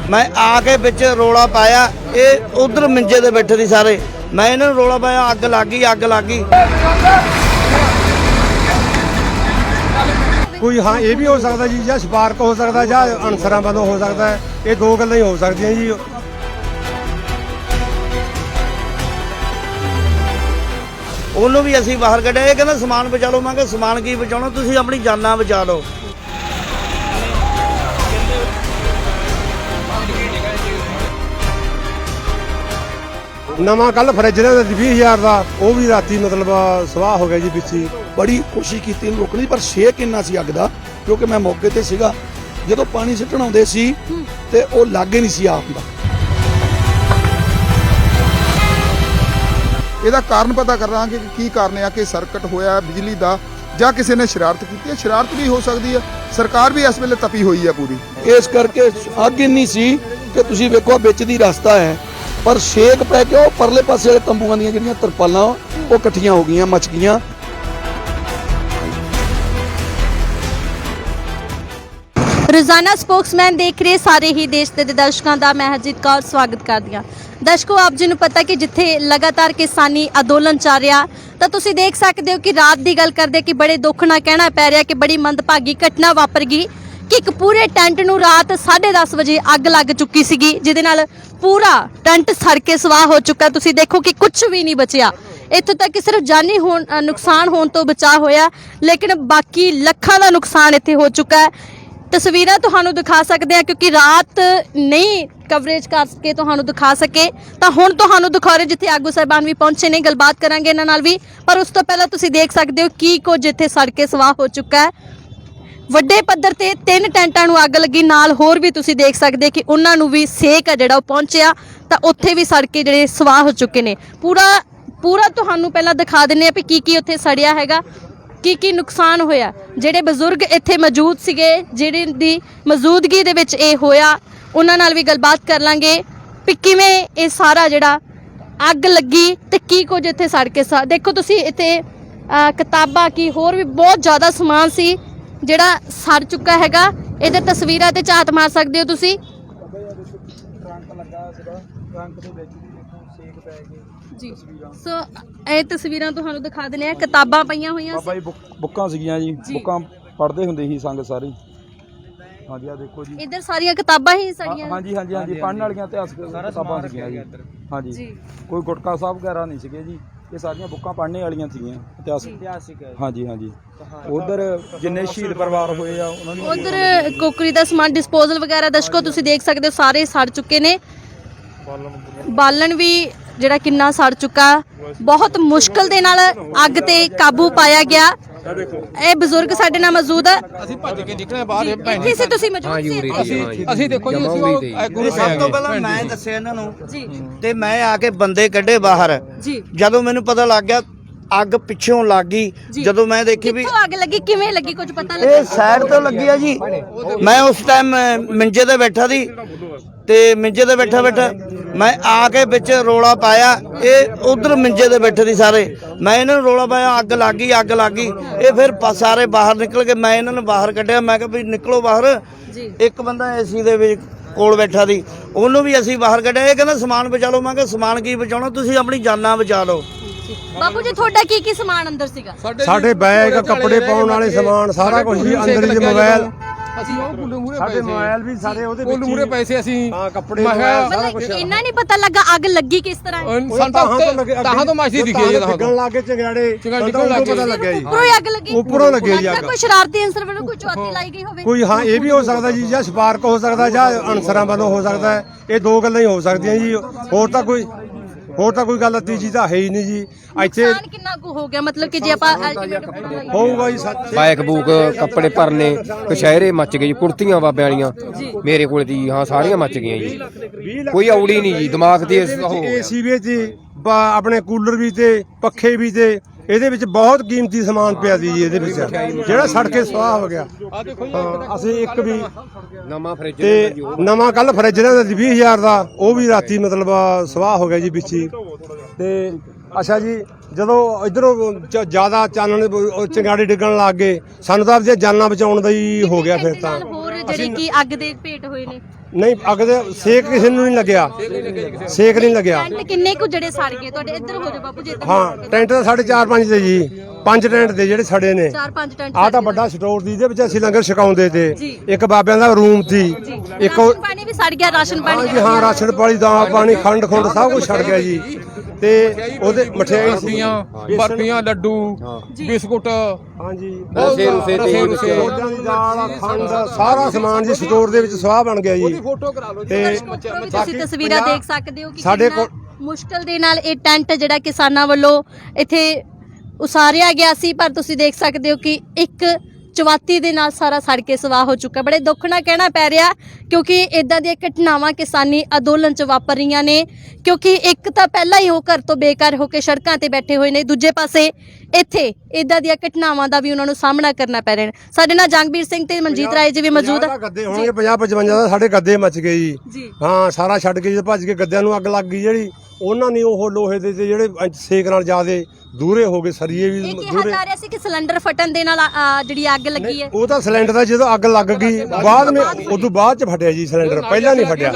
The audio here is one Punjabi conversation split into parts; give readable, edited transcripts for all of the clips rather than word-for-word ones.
मैं आके बिच रोला पाया, ये उधर मंजे ते बैठे सी सारे, मैं इन्हां नूं रोला पाया, अग लग गई। कोई हाँ ये भी हो सकता जी, ਜਾਂ ਸਪਾਰਕ ਹੋ ਸਕਦਾ ਜਾਂ ਅਨਸਰਾਂ ਵੱਲੋਂ ਹੋ ਸਕਦਾ ਹੈ, ਇਹ ਦੋ ਗੱਲਾਂ ਹੀ ਹੋ ਸਕਦੀਆਂ ਜੀ। ਉਹਨੂੰ ਵੀ ਅਸੀਂ ਬਾਹਰ ਕੱਢਿਆ, ਇਹ ਕਹਿੰਦਾ ਸਮਾਨ ਬਚਾ ਲਓ। ਮੈਂ ਕਿਹਾ ਸਮਾਨ ਕੀ ਬਚਾਉਣਾ, ਤੁਸੀਂ ਆਪਣੀ ਜਾਨਾਂ ਬਚਾ ਲਓ। ਨਵਾਂ ਕੱਲ ਫਰਿੱਜ ਦਾ 20,000 ਦਾ, ਉਹ ਵੀ ਰਾਤੀ ਮਤਲਬ ਸਵਾਹ ਹੋ ਗਿਆ ਜੀ ਵਿੱਚ ਹੀ। ਬੜੀ ਕੋਸ਼ਿਸ਼ ਕੀਤੀ ਇਹਨੂੰ ਰੋਕਣ ਦੀ, ਪਰ ਛੇਕ ਇੰਨਾ ਸੀ ਅੱਗ ਦਾ, ਕਿਉਂਕਿ ਮੈਂ ਮੌਕੇ ਤੇ ਸੀਗਾ ਜਦੋਂ ਪਾਣੀ ਸਿੱਟਣ ਆਉਂਦੇ ਸੀ ਤੇ ਉਹ ਲਾਗੇ ਨਹੀਂ ਸੀ ਆਪ ਦਾ। ਇਹਦਾ ਕਾਰਨ ਪਤਾ ਕਰਾਂਗੇ ਕਿ ਕੀ ਕਾਰਨ ਆ ਕਿ ਸਰਕਟ ਹੋਇਆ ਬਿਜਲੀ ਦਾ, ਜਾਂ ਕਿਸੇ ਨੇ ਸ਼ਰਾਰਤ ਕੀਤੀ ਹੈ। ਸ਼ਰਾਰਤ ਵੀ ਹੋ ਸਕਦੀ ਹੈ, ਸਰਕਾਰ ਵੀ ਇਸ ਵੇਲੇ ਤਪੀ ਹੋਈ ਹੈ ਪੂਰੀ। ਇਸ ਕਰਕੇ ਅੱਗ ਇੰਨੀ ਸੀ ਕਿ ਤੁਸੀਂ ਵੇਖੋ ਵਿੱਚ ਦੀ ਰਸਤਾ ਹੈ, ਪਰ ਛੇਕ ਪੈ ਕੇ ਉਹ ਪਰਲੇ ਪਾਸੇ ਵਾਲੇ ਤੰਬੂਆਂ ਦੀਆਂ ਜਿਹੜੀਆਂ ਤਰਪਾਲਾਂ ਉਹ ਇਕੱਠੀਆਂ ਹੋ ਗਈਆਂ, ਮੱਚ ਗਈਆਂ। रोजाना स्पोक्समैन देख रहे सारे ही देश के दर्शकों का मैं हरजीत कौर स्वागत करदी हां। दर्शकों, आप जी नूं पता कि जिथे लगातार किसानी अंदोलन चल रहा, तो तुसीं देख सकते हो कि रात की गल करदे कि बड़े दुख नाल कहना पै रहा कि बड़ी मंदभागी घटना वापर गई कि एक पूरे टैंट नूं रात 10:30 बजे अग लग चुकी सीगी, जिहदे नाल पूरा टैंट सड़ के सवाह हो चुका। तुसीं देखो कि कुछ भी नहीं बचिया। इत्थों तक कि सिर्फ जानी नुकसान होने तो बचा होया, लेकिन बाकी लखां दा नुकसान इत्थे हो चुका है। तस्वीरां तुहानूं दिखा सकते हैं, क्योंकि रात नहीं कवरेज करके तुहानूं दिखा सके, तो हुण तुहानूं दिखा रहे जिथे आगू साहबान भी पहुंचे ने। गलबात करांगे इन्हां नाल भी, पर उस तो पहला तुसीं देख सकते हो की कुछ इत्थे सड़ के सवाह हो चुका है। ਵੱਡੇ ਪੱਧਰ ਤੇ 3 ਟੈਂਟਾਂ ਨੂੰ ਅੱਗ ਲੱਗੀ, ਨਾਲ ਹੋਰ ਵੀ ਤੁਸੀਂ ਦੇਖ ਸਕਦੇ ਕਿ ਉਹਨਾਂ ਨੂੰ ਵੀ ਸੇਕ ਹੈ ਜਿਹੜਾ ਉਹ ਪਹੁੰਚਿਆ, ਤਾਂ ਉੱਥੇ ਵੀ ਸੜ ਕੇ ਜਿਹੜੇ ਸਵਾਹ ਹੋ ਚੁੱਕੇ ਨੇ। ਪੂਰਾ ਤੁਹਾਨੂੰ ਪਹਿਲਾਂ ਦਿਖਾ ਦਿੰਨੇ ਆ ਵੀ ਕੀ ਉੱਥੇ ਸੜਿਆ ਹੈਗਾ, ਕੀ ਨੁਕਸਾਨ ਹੋਇਆ। ਜਿਹੜੇ ਬਜ਼ੁਰਗ ਇੱਥੇ ਮੌਜੂਦ ਸੀਗੇ, ਜਿਹੜੇ ਦੀ ਮੌਜੂਦਗੀ ਦੇ ਵਿੱਚ ਇਹ ਹੋਇਆ, ਉਹਨਾਂ ਨਾਲ ਵੀ ਗੱਲਬਾਤ ਕਰ ਲਾਂਗੇ ਵੀ ਕਿਵੇਂ ਇਹ ਸਾਰਾ ਜਿਹੜਾ ਅੱਗ ਲੱਗੀ ਤੇ ਕੀ ਕੁਝ ਇੱਥੇ ਸੜ ਕੇ ਦੇਖੋ ਤੁਸੀਂ ਇੱਥੇ ਕਿਤਾਬਾਂ ਕੀ ਹੋਰ ਵੀ ਬਹੁਤ ਜ਼ਿਆਦਾ ਸਮਾਨ ਸੀ ਜਿਹੜਾ ਸੜ ਚੁੱਕਾ ਹੈਗਾ। ਇਹਦੇ ਤਸਵੀਰਾਂ ਤੇ ਝਾਤ ਮਾਰ ਸਕਦੇ ਹੋ ਤੁਸੀਂ ਜੀ। ਸੋ ਇਹ ਤਸਵੀਰਾਂ ਤੁਹਾਨੂੰ ਦਿਖਾ ਦਿੰਦੇ ਆ, ਕਿਤਾਬਾਂ ਪਈਆਂ ਹੋਈਆਂ ਸੀ, ਬੁੱਕਾਂ ਸੀਗੀਆਂ ਜੀ, ਬੁੱਕਾਂ ਪੜ੍ਹਦੇ ਹੁੰਦੇ ਸੀ ਸੰਗ ਸਾਰੀ। ਹਾਂਜੀ ਆ ਦੇਖੋ ਜੀ, ਇੱਧਰ ਸਾਰੀਆਂ ਕਿਤਾਬਾਂ ਹੀ ਸੜੀਆਂ। ਹਾਂਜੀ ਪੜ੍ਹਨ ਵਾਲੀਆਂ ਇਤਿਹਾਸਕ ਕਿਤਾਬਾਂ ਸੀਗੀਆਂ ਜੀ। ਹਾਂਜੀ, ਕੋਈ ਗੁਟਕਾ ਸਾਹਿਬ ਵਗੈਰਾ ਨਹੀਂ ਸੀਗੇ ਜੀ, ਇਹ ਸਾਰੀਆਂ ਬੁੱਕਾਂ ਪੜ੍ਹਨੇ ਵਾਲੀਆਂ ਸੀਗੀਆਂ, ਇਤਿਹਾਸਿਕ। ਹਾਂਜੀ ਉਧਰ ਜਿੰਨੇ ਸ਼ਹੀਦ ਪਰਿਵਾਰ ਹੋਏ ਆ ਉਹਨਾਂ ਨੂੰ, ਉਧਰ ਕੋਕਰੀ ਦਾ ਸਮਾਨ, ਡਿਸਪੋਜ਼ਲ ਵਗੈਰਾ ਦਰਸ਼ਕੋ ਤੁਸੀਂ ਦੇਖ ਸਕਦੇ ਹੋ ਸਾਰੇ ਸੜ ਚੁੱਕੇ ਨੇ। ਬਾਲਣ ਵੀ ਜਿਹੜਾ ਕਿੰਨਾ ਸੜ ਚੁੱਕਾ, ਬਹੁਤ ਮੁਸ਼ਕਲ ਦੇ ਨਾਲ ਅੱਗ ਤੇ ਕਾਬੂ ਪਾਇਆ ਗਿਆ। ਇਹ ਬਜ਼ੁਰਗ ਸਾਡੇ ਨਾਲ ਮੌਜੂਦ ਹੈ। ਅਸੀਂ ਭੱਜ ਕੇ ਨਿਕਲੇ ਬਾਹਰ, ਇੱਥੇ ਸੀ ਤੁਸੀਂ ਮੌਜੂਦ ਸੀ? ਅਸੀਂ ਦੇਖੋ ਜੀ, ਅਸੀਂ ਸਭ ਤੋਂ ਪਹਿਲਾਂ ਮੈਂ ਦੱਸਿਆ ਇਹਨਾਂ ਨੂੰ ਜੀ, ਤੇ ਮੈਂ ਆ ਕੇ ਬੰਦੇ ਕੱਢੇ ਬਾਹਰ ਜੀ। ਜਦੋਂ ਮੈਨੂੰ ਪਤਾ ਲੱਗ ਗਿਆ ਅੱਗ ਪਿੱਛੋਂ ਲੱਗ ਗਈ, ਜਦੋਂ ਮੈਂ ਦੇਖੀ ਵੀ ਅੱਗ ਲੱਗੀ, ਕਿਵੇਂ ਲੱਗੀ ਕੁਝ ਪਤਾ ਲੱਗਾ? ਇਹ ਸਾਈਡ ਤੋਂ ਲੱਗੀ ਆ ਜੀ। ਮੈਂ ਉਸ ਟਾਈਮ ਮੰਜੇ ਤੇ ਬੈਠਾ ਸੀ, ਤੇ ਮੰਜੇ ਤੇ ਬੈਠਾ ਮੈਂ ਆ ਕੇ ਵਿੱਚ ਰੋਲਾ ਪਾਇਆ, ਇਹ ਉਧਰ ਮੰਜੇ ਤੇ ਬੈਠੇ ਸੀ ਸਾਰੇ, ਮੈਂ ਇਹਨਾਂ ਨੂੰ ਰੋਲਾ ਪਾਇਆ, ਅੱਗ ਲੱਗ ਗਈ। ਇਹ ਫਿਰ ਸਾਰੇ ਬਾਹਰ ਨਿਕਲ ਕੇ ਮੈਂ ਇਹਨਾਂ ਨੂੰ ਬਾਹਰ ਕੱਢਿਆ। ਮੈਂ ਕਿਹਾ ਵੀ ਨਿਕਲੋ ਬਾਹਰ। ਇੱਕ ਬੰਦਾ ਏਸੀ ਦੇ ਵਿੱਚ ਕੋਲ ਬੈਠਾ ਸੀ, ਉਹਨੂੰ ਵੀ ਅਸੀਂ ਬਾਹਰ ਕੱਢਿਆ। ਇਹ ਕਹਿੰਦਾ ਸਮਾਨ ਬਚਾ ਲਓ। ਮੈਂ ਕਿਹਾ ਸਮਾਨ ਕੀ ਬਚਾਉਣਾ, ਤੁਸੀਂ ਆਪਣੀ ਜਾਨਾਂ ਬਚਾ ਲਓ। ਬਾਪੂ ਜੀ, ਤੁਹਾਡਾ ਕੀ ਸਮਾਨ ਅੰਦਰ ਸੀਗਾ? ਸਾਡੇ ਬੈਗ, ਕੱਪੜੇ ਪਾਉਣ ਵਾਲੇ ਸਮਾਨ, ਸਾਰਾ ਕੁਝ ਹੀ ਅੰਦਰ ਹੀ। ਮੋਬਾਈਲ ਅਸੀਂ ਉਹ ਕੁੱਲੂ ਮੂਰੇ ਸਾਡੇ ਮੋਬਾਈਲ ਵੀ ਸਾਰੇ ਉਹਦੇ ਵਿੱਚ ਕੁੱਲੂ ਮੂਰੇ ਪੈਸੇ ਅਸੀਂ, ਹਾਂ ਕੱਪੜੇ ਸਾਰਾ ਕੁਝ। ਇੰਨਾ ਨਹੀਂ ਪਤਾ ਲੱਗਾ ਅੱਗ ਲੱਗੀ ਕਿਸ ਤਰ੍ਹਾਂ? ਤਾਂ ਤੋਂ ਮਾਸੀ ਦਿਖੀ ਜੀ, ਲੱਗਣ ਲੱਗੇ ਚੰਗਾੜੇ, ਪਤਾ ਲੱਗਿਆ ਜੀ ਉੱਪਰੋਂ ਅੱਗ ਲੱਗੀ, ਉੱਪਰੋਂ ਲੱਗੀ ਜੀ ਅੱਗ। ਕੋਈ ਸ਼ਰਾਰਤੀ ਅਨਸਰ ਵੱਲੋਂ ਕੋਈ ਚੌਥੀ ਲਾਈ ਗਈ ਹੋਵੇ? ਕੋਈ ਹਾਂ ਇਹ ਵੀ ਹੋ ਸਕਦਾ ਜੀ, ਜਾਂ ਸਪਾਰਕ ਹੋ ਸਕਦਾ ਜਾਂ ਅਨਸਰਾਂ ਵੱਲੋਂ ਹੋ ਸਕਦਾ ਹੈ। ਇਹ ਦੋ ਗੱਲਾਂ ਹੀ ਹੋ ਸਕਦੀਆਂ ਜੀ, ਹੋਰ ਤਾਂ ਕੋਈ ਗੱਲ ਤੀਜੀ ਤਾਂ ਹੈ ਹੀ ਨਹੀਂ ਜੀ। ਇੱਥੇ ਨੁਕਸਾਨ ਕਿੰਨਾ ਕੁ ਹੋ ਗਿਆ, ਮਤਲਬ ਕਿ ਜੇ ਆਪਾਂ ਹੋਊਗਾ ਜੀ ਬਾਈਕ ਬੂਕ ਕੱਪੜੇ ਭਰਨੇ ਕਸ਼ਹਿਰੇ ਮੱਚ ਗਏ ਜੀ, ਕੁੜਤੀਆਂ ਬਾਬਿਆਂ ਵਾਲੀਆਂ ਮੇਰੇ ਕੋਲ ਦੀ, ਹਾਂ ਸਾਰੀਆਂ ਮੱਚ ਗਈਆਂ ਜੀ। ਕੋਈ ਔੜੀ ਨਹੀਂ ਜੀ, ਦਿਮਾਗ ਤੇ ਏਸੀ ਵੀ ਤੇ ਆਪਣੇ ਕੂਲਰ ਵੀ ਤੇ ਪੱਖੇ ਵੀ ਤੇ ਇਹਦੇ ਵਿੱਚ ਬਹੁਤ ਕੀਮਤੀ ਸਮਾਨ ਪਿਆ ਸੀ ਜੀ, ਇਹਦੇ ਵਿੱਚ ਜਿਹੜਾ ਸੜ ਕੇ ਸੁਆਹ ਹੋ ਗਿਆ। ਅਸੀਂ ਇੱਕ ਵੀ ਨਵਾਂ ਫਰਿੱਜ ਤੇ ਨਵਾਂ ਕੱਲ ਫਰਿੱਜ ਦਾ 20,000 ਦਾ, ਉਹ ਵੀ ਰਾਤੀ ਮਤਲਬ ਸੁਆਹ ਹੋ ਗਿਆ ਜੀ ਵਿੱਚ ਹੀ। ਤੇ ਅੱਛਾ ਜੀ, ਜਦੋਂ ਇਧਰੋਂ ਜ਼ਿਆਦਾ ਚਾਨਣ ਚੰਗਾੜੇ ਡਿੱਗਣ ਲੱਗ ਗਏ, ਸਾਨੂੰ ਤਾਂ ਆਪਣੀਆਂ ਜਾਨਾਂ ਬਚਾਉਣ ਦਾ ਹੀ ਹੋ ਗਿਆ ਫਿਰ ਤਾਂ। ਹੋਰ ਜਿਹੜੇ ਕਿ ਅੱਗ ਦੇ ਭੇਟ ਹੋਏ ਨੇ ਨਹੀਂ ਅੱਗ ਦੇ ਸੇਕ ਕਿਸੇ ਨੂੰ ਨਹੀਂ ਲੱਗਿਆ, ਸੇਕ ਨਹੀਂ ਲੱਗਿਆ। ਟੈਂਟ ਕਿੰਨੇ ਕੁ ਜਿਹੜੇ ਸੜ ਗਏ ਤੁਹਾਡੇ? ਇੱਧਰ ਹੋ ਜਾਓ ਬਾਪੂ ਜੀ, ਇੱਧਰ ਹਾਂ ਟੈਂਟ ਤਾਂ 4.5 ਦੇ ਜੀ, 5 ਟੈਂਟ ਦੇ ਜਿਹੜੇ ਸੜੇ ਨੇ। 4-5 ਟੈਂਟ ਆਹ ਤਾਂ ਵੱਡਾ ਸਟੋਰ ਦੀ, ਇਹਦੇ ਵਿੱਚ ਅਸੀਂ ਲੰਗਰ ਛਕਾਉਂਦੇ ਤੇ। ਜੀ। ਇੱਕ ਬਾਬਿਆਂ ਦਾ ਰੂਮ ਸੀ, ਇੱਕ ਰਾਸ਼ਨ ਪਾਣੀ ਵੀ ਸੜ ਗਿਆ, ਰਾਸ਼ਨ ਪਾਣੀ ਜੀ ਹਾਂ ਰਾਸ਼ਨ ਪਾਣੀ, ਦਾਲ ਪਾਣੀ, ਖੰਡ ਖੁੰਡ ਸਭ ਕੁਝ ਛੱਡ ਗਿਆ ਜੀ। ਤੇ ਉਹਦੇ ਮਠਿਆਈ ਸੀ, ਬਰਫੀਆਂ, ਲੱਡੂ, ਬਿਸਕੁਟ, ਹਾਂਜੀ ਰਸੇ ਮੋਢਿਆਂ ਦੀ ਦਾਲ, ਖੰਡ, ਸਾਰਾ ਸਮਾਨ ਜੀ ਸਟੋਰ ਦੇ ਵਿੱਚ ਸਵਾਹ ਬਣ ਗਿਆ ਜੀ। ਫੋਟੋ ਕਰਾ ਲਓ। ਤੇ ਤੁਸੀਂ ਤਸਵੀਰਾਂ ਦੇਖ ਸਕਦੇ ਹੋ ਕਿ ਸਾਡੇ ਕਿੰਨਾ ਕੋਲ ਮੁਸ਼ਕਲ ਦੇ ਨਾਲ ਇਹ ਟੈਂਟ ਜਿਹੜਾ ਕਿਸਾਨਾਂ ਵੱਲੋਂ ਇੱਥੇ ਉਸਾਰਿਆ ਗਿਆ ਸੀ, ਪਰ ਤੁਸੀਂ ਦੇਖ ਸਕਦੇ ਹੋ ਕਿ ਇੱਕ ਚਵਾਤੀ ਦੇ ਨਾਲ ਸਾਰਾ ਸੜ ਕੇ ਸਵਾਹ ਹੋ ਚੁੱਕਾ। ਬੜੇ ਦੁੱਖ ਨਾਲ ਕਹਿਣਾ ਪੈ ਰਿਹਾ ਕਿਉਂਕਿ ਇਦਾਂ ਦੀਆਂ ਘਟਨਾਵਾਂ ਕਿਸਾਨੀ ਅੰਦੋਲਨ 'ਚ ਵਾਪਰ ਰਹੀਆਂ ਨੇ, ਕਿਉਂਕਿ ਇੱਕ ਤਾਂ ਪਹਿਲਾਂ ਹੀ ਉਹ ਘਰ ਤੋਂ ਬੇਘਰ ਹੋ ਕੇ ਸੜਕਾਂ ਤੇ ਬੈਠੇ ਹੋਏ ਨੇ, ਦੂਜੇ ਪਾਸੇ ਇੱਥੇ ਇਦਾਂ ਦੀਆਂ ਘਟਨਾਵਾਂ ਦਾ ਵੀ ਉਹਨਾਂ ਨੂੰ ਸਾਹਮਣਾ ਕਰਨਾ ਪੈ ਰਿਹਾ। ਸਾਡੇ ਨਾਲ ਜੰਗਬੀਰ ਸਿੰਘ ਤੇ ਮਨਜੀਤ ਰਾਏ ਜੀ ਵੀ ਮੌਜੂਦ ਆ। ਗੱਦੇ ਹੋਣਗੇ 50-55 ਦਾ, ਸਾਡੇ ਗੱਦੇ ਮੱਚ ਗਏ ਜੀ। ਜੀ। ਹਾਂ ਸਾਰਾ ਛੱਡ ਕੇ ਜਦੋਂ ਭੱਜ ਕੇ ਗੱਦਿਆਂ ਨੂੰ ਅੱਗ ਲੱਗ ਗਈ ਜਿਹੜੀ, ਉਹਨਾਂ ਨੇ ਉਹ ਲੋਹੇ ਦੇ ਤੇ ਜਿਹੜੇ ਸੇਕ ਨਾਲ ਜ਼ਿਆਦੇ ਦੂਰੇ ਹੋ ਗਏ, ਸਰੀਏ ਵੀ ਇਹ ਕਿਹਾ ਦੂਰੇ। ਜਾ ਰਿਹਾ ਸੀ ਕਿ ਸਿਲੰਡਰ ਫਟਣ ਦੇ ਨਾਲ ਜਿਹੜੀ ਅੱਗ ਲੱਗੀ ਹੈ। ਉਹ ਤਾਂ ਸਿਲੰਡਰ ਦਾ ਜਦੋਂ ਅੱਗ ਲੱਗ ਗਈ ਬਾਅਦ ਵਿੱਚ, ਉਦੋਂ ਬਾਅਦ ਚ ਫਟਿਆ ਜੀ ਸਿਲੰਡਰ, ਪਹਿਲਾਂ ਨਹੀਂ ਫਟਿਆ।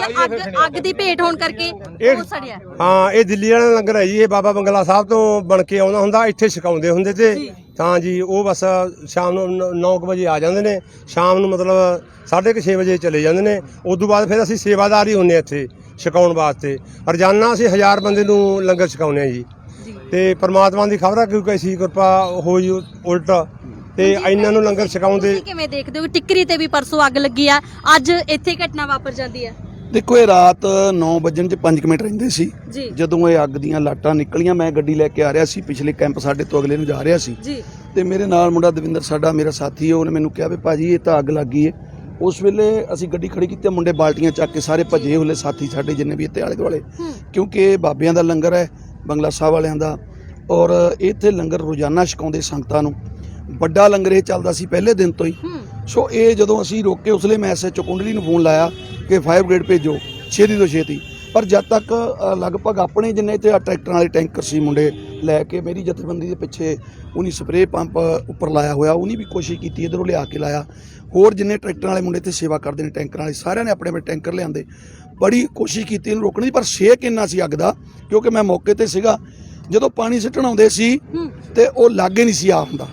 ਅੱਗ ਦੀ ਭੇਟ ਹੋਣ ਕਰਕੇ ਉਹ ਸੜਿਆ। ਹਾਂ ਇਹ ਦਿੱਲੀ ਵਾਲਾ ਲੰਗਰ ਹੈ ਜੀ, ਇਹ ਬਾਬਾ ਬੰਗਲਾ ਸਾਹਿਬ ਤੋਂ ਬਣ ਕੇ ਆਉਂਦਾ ਹੁੰਦਾ, ਇੱਥੇ ਛਕਾਉਂਦੇ ਹੁੰਦੇ ਤੇ। ਤਾਂ ਜੀ ਉਹ ਬਸ ਸ਼ਾਮ ਨੂੰ 9 ਵਜੇ ਆ ਜਾਂਦੇ ਨੇ, ਸ਼ਾਮ ਨੂੰ ਮਤਲਬ 6:30 ਵਜੇ ਚਲੇ ਜਾਂਦੇ ਨੇ। ਉਦੋਂ ਬਾਅਦ ਫਿਰ ਅਸੀਂ ਸੇਵਾਦਾਰ ਹੀ ਹੁੰਨੇ ਇੱਥੇ ਛਕਾਉਣ ਵਾਸਤੇ। ਰੋਜ਼ਾਨਾ ਅਸੀਂ 1000 ਬੰਦੇ ਨੂੰ ਲੰਗਰ ਛਕਾਉਂਦੇ ਆ ਜੀ। ਤੇ ਪਰਮਾਤਮਾ ਦੀ ਖਬਰ ਹੈ ਕਿਉਂਕਿ ਐਸੀ ਕਿਰਪਾ ਹੋਈ ਉਲਟ ਤੇ ਇਹਨਾਂ ਨੂੰ ਲੰਗਰ ਛਕਾਉਂਦੇ। ਤੁਸੀਂ ਕਿਵੇਂ ਦੇਖਦੇ ਹੋ ਟਿੱਕਰੀ ਤੇ ਵੀ ਪਰਸੋਂ ਅੱਗ ਲੱਗੀ ਆ, ਅੱਜ ਇੱਥੇ ਘਟਨਾ ਵਾਪਰ ਜਾਂਦੀ ਹੈ? ਦੇਖੋ ਇਹ ਰਾਤ 9 ਵਜਣ ਚ 5 ਮਿੰਟ ਰਹਿੰਦੇ ਸੀ ਜੀ ਜਦੋਂ ਇਹ ਅੱਗ ਦੀਆਂ ਲਾਟਾਂ ਨਿਕਲੀਆਂ। ਮੈਂ ਗੱਡੀ ਲੈ ਕੇ ਆ ਰਿਹਾ ਸੀ, ਪਿਛਲੇ ਕੈਂਪ ਸਾਡੇ ਤੋਂ ਅਗਲੇ ਨੂੰ ਜਾ ਰਿਹਾ ਸੀ ਜੀ। ਤੇ ਮੇਰੇ ਨਾਲ ਮੁੰਡਾ ਦਵਿੰਦਰ ਸਾਡਾ ਮੇਰਾ ਸਾਥੀ ਹੈ, ਉਹਨੇ ਮੈਨੂੰ ਕਿਹਾ ਵੀ ਭਾਜੀ ਇਹ ਤਾਂ ਅੱਗ ਲੱਗ ਗਈ ਹੈ। ਉਸ ਵੇਲੇ ਅਸੀਂ ਗੱਡੀ ਖੜੀ ਕੀਤੀ, ਮੁੰਡੇ ਬਾਲਟੀਆਂ ਚੱਕ ਕੇ ਸਾਰੇ ਭੱਜੇ ਹੁਲੇ, ਸਾਥੀ ਸਾਡੇ ਜਿੰਨੇ ਵੀ ਇੱਥੇ ਆਲੇ ਦੁਆਲੇ, ਕਿਉਂਕਿ ਇਹ ਬਾਬਿਆਂ ਦਾ ਲੰਗਰ ਹੈ, ਬੰਗਲਾ ਸਾਹਿਬ ਵਾਲਿਆਂ ਦਾ, ਔਰ ਇੱਥੇ ਲੰਗਰ ਰੋਜ਼ਾਨਾ ਛਕਾਉਂਦੇ ਸੰਗਤਾਂ ਨੂੰ। ਵੱਡਾ ਲੰਗਰ ਇਹ ਚੱਲਦਾ ਸੀ ਪਹਿਲੇ ਦਿਨ ਤੋਂ ਹੀ। ਸੋ ਇਹ ਜਦੋਂ ਅਸੀਂ ਰੋਕੇ ਉਸਲੇ ਮੈਂ ਐਸਐਚਓ ਕੁੰਡਲੀ ਨੂੰ ਫੋਨ ਲਾਇਆ ਕਿ ਫਾਇਰ ਬ੍ਰਿਗੇਡ ਭੇਜੋ ਛੇਤੀ ਤੋਂ ਛੇਤੀ। ਪਰ ਜਦ ਤੱਕ ਲਗਭਗ ਆਪਣੇ ਜਿੰਨੇ ਇੱਥੇ ਟਰੈਕਟਰਾਂ ਵਾਲੇ ਟੈਂਕਰ ਸੀ ਮੁੰਡੇ ਲੈ ਕੇ, ਮੇਰੀ ਜਥੇਬੰਦੀ ਦੇ ਪਿੱਛੇ ਉਹਨੀ ਸਪਰੇਅ ਪੰਪ ਉੱਪਰ ਲਾਇਆ ਹੋਇਆ, ਉਹਨੇ ਵੀ ਕੋਸ਼ਿਸ਼ ਕੀਤੀ ਇੱਧਰੋਂ ਲਿਆ ਕੇ ਲਾਇਆ। ਹੋਰ ਜਿੰਨੇ ਟਰੈਕਟਰਾਂ ਵਾਲੇ ਮੁੰਡੇ ਇੱਥੇ ਸੇਵਾ ਕਰਦੇ ਨੇ ਟੈਂਕਰਾਂ ਵਾਲੇ, ਸਾਰਿਆਂ ਨੇ ਆਪਣੇ ਆਪਣੇ ਟੈਂਕਰ ਲਿਆਂਦੇ, ਬੜੀ ਕੋਸ਼ਿਸ਼ ਕੀਤੀ ਇਹਨੂੰ ਰੋਕਣ ਦੀ। ਪਰ ਛੇਕ ਇੰਨਾ ਸੀ ਅੱਗ ਦਾ, ਕਿਉਂਕਿ ਮੈਂ ਮੌਕੇ ਤੇ ਸੀਗਾ, ਜਦੋਂ ਪਾਣੀ ਸਿੱਟਣ ਆਉਂਦੇ ਸੀ ਤੇ ਉਹ ਲਾਗੇ ਨਹੀਂ ਸੀ ਆ ਹੁੰਦਾ,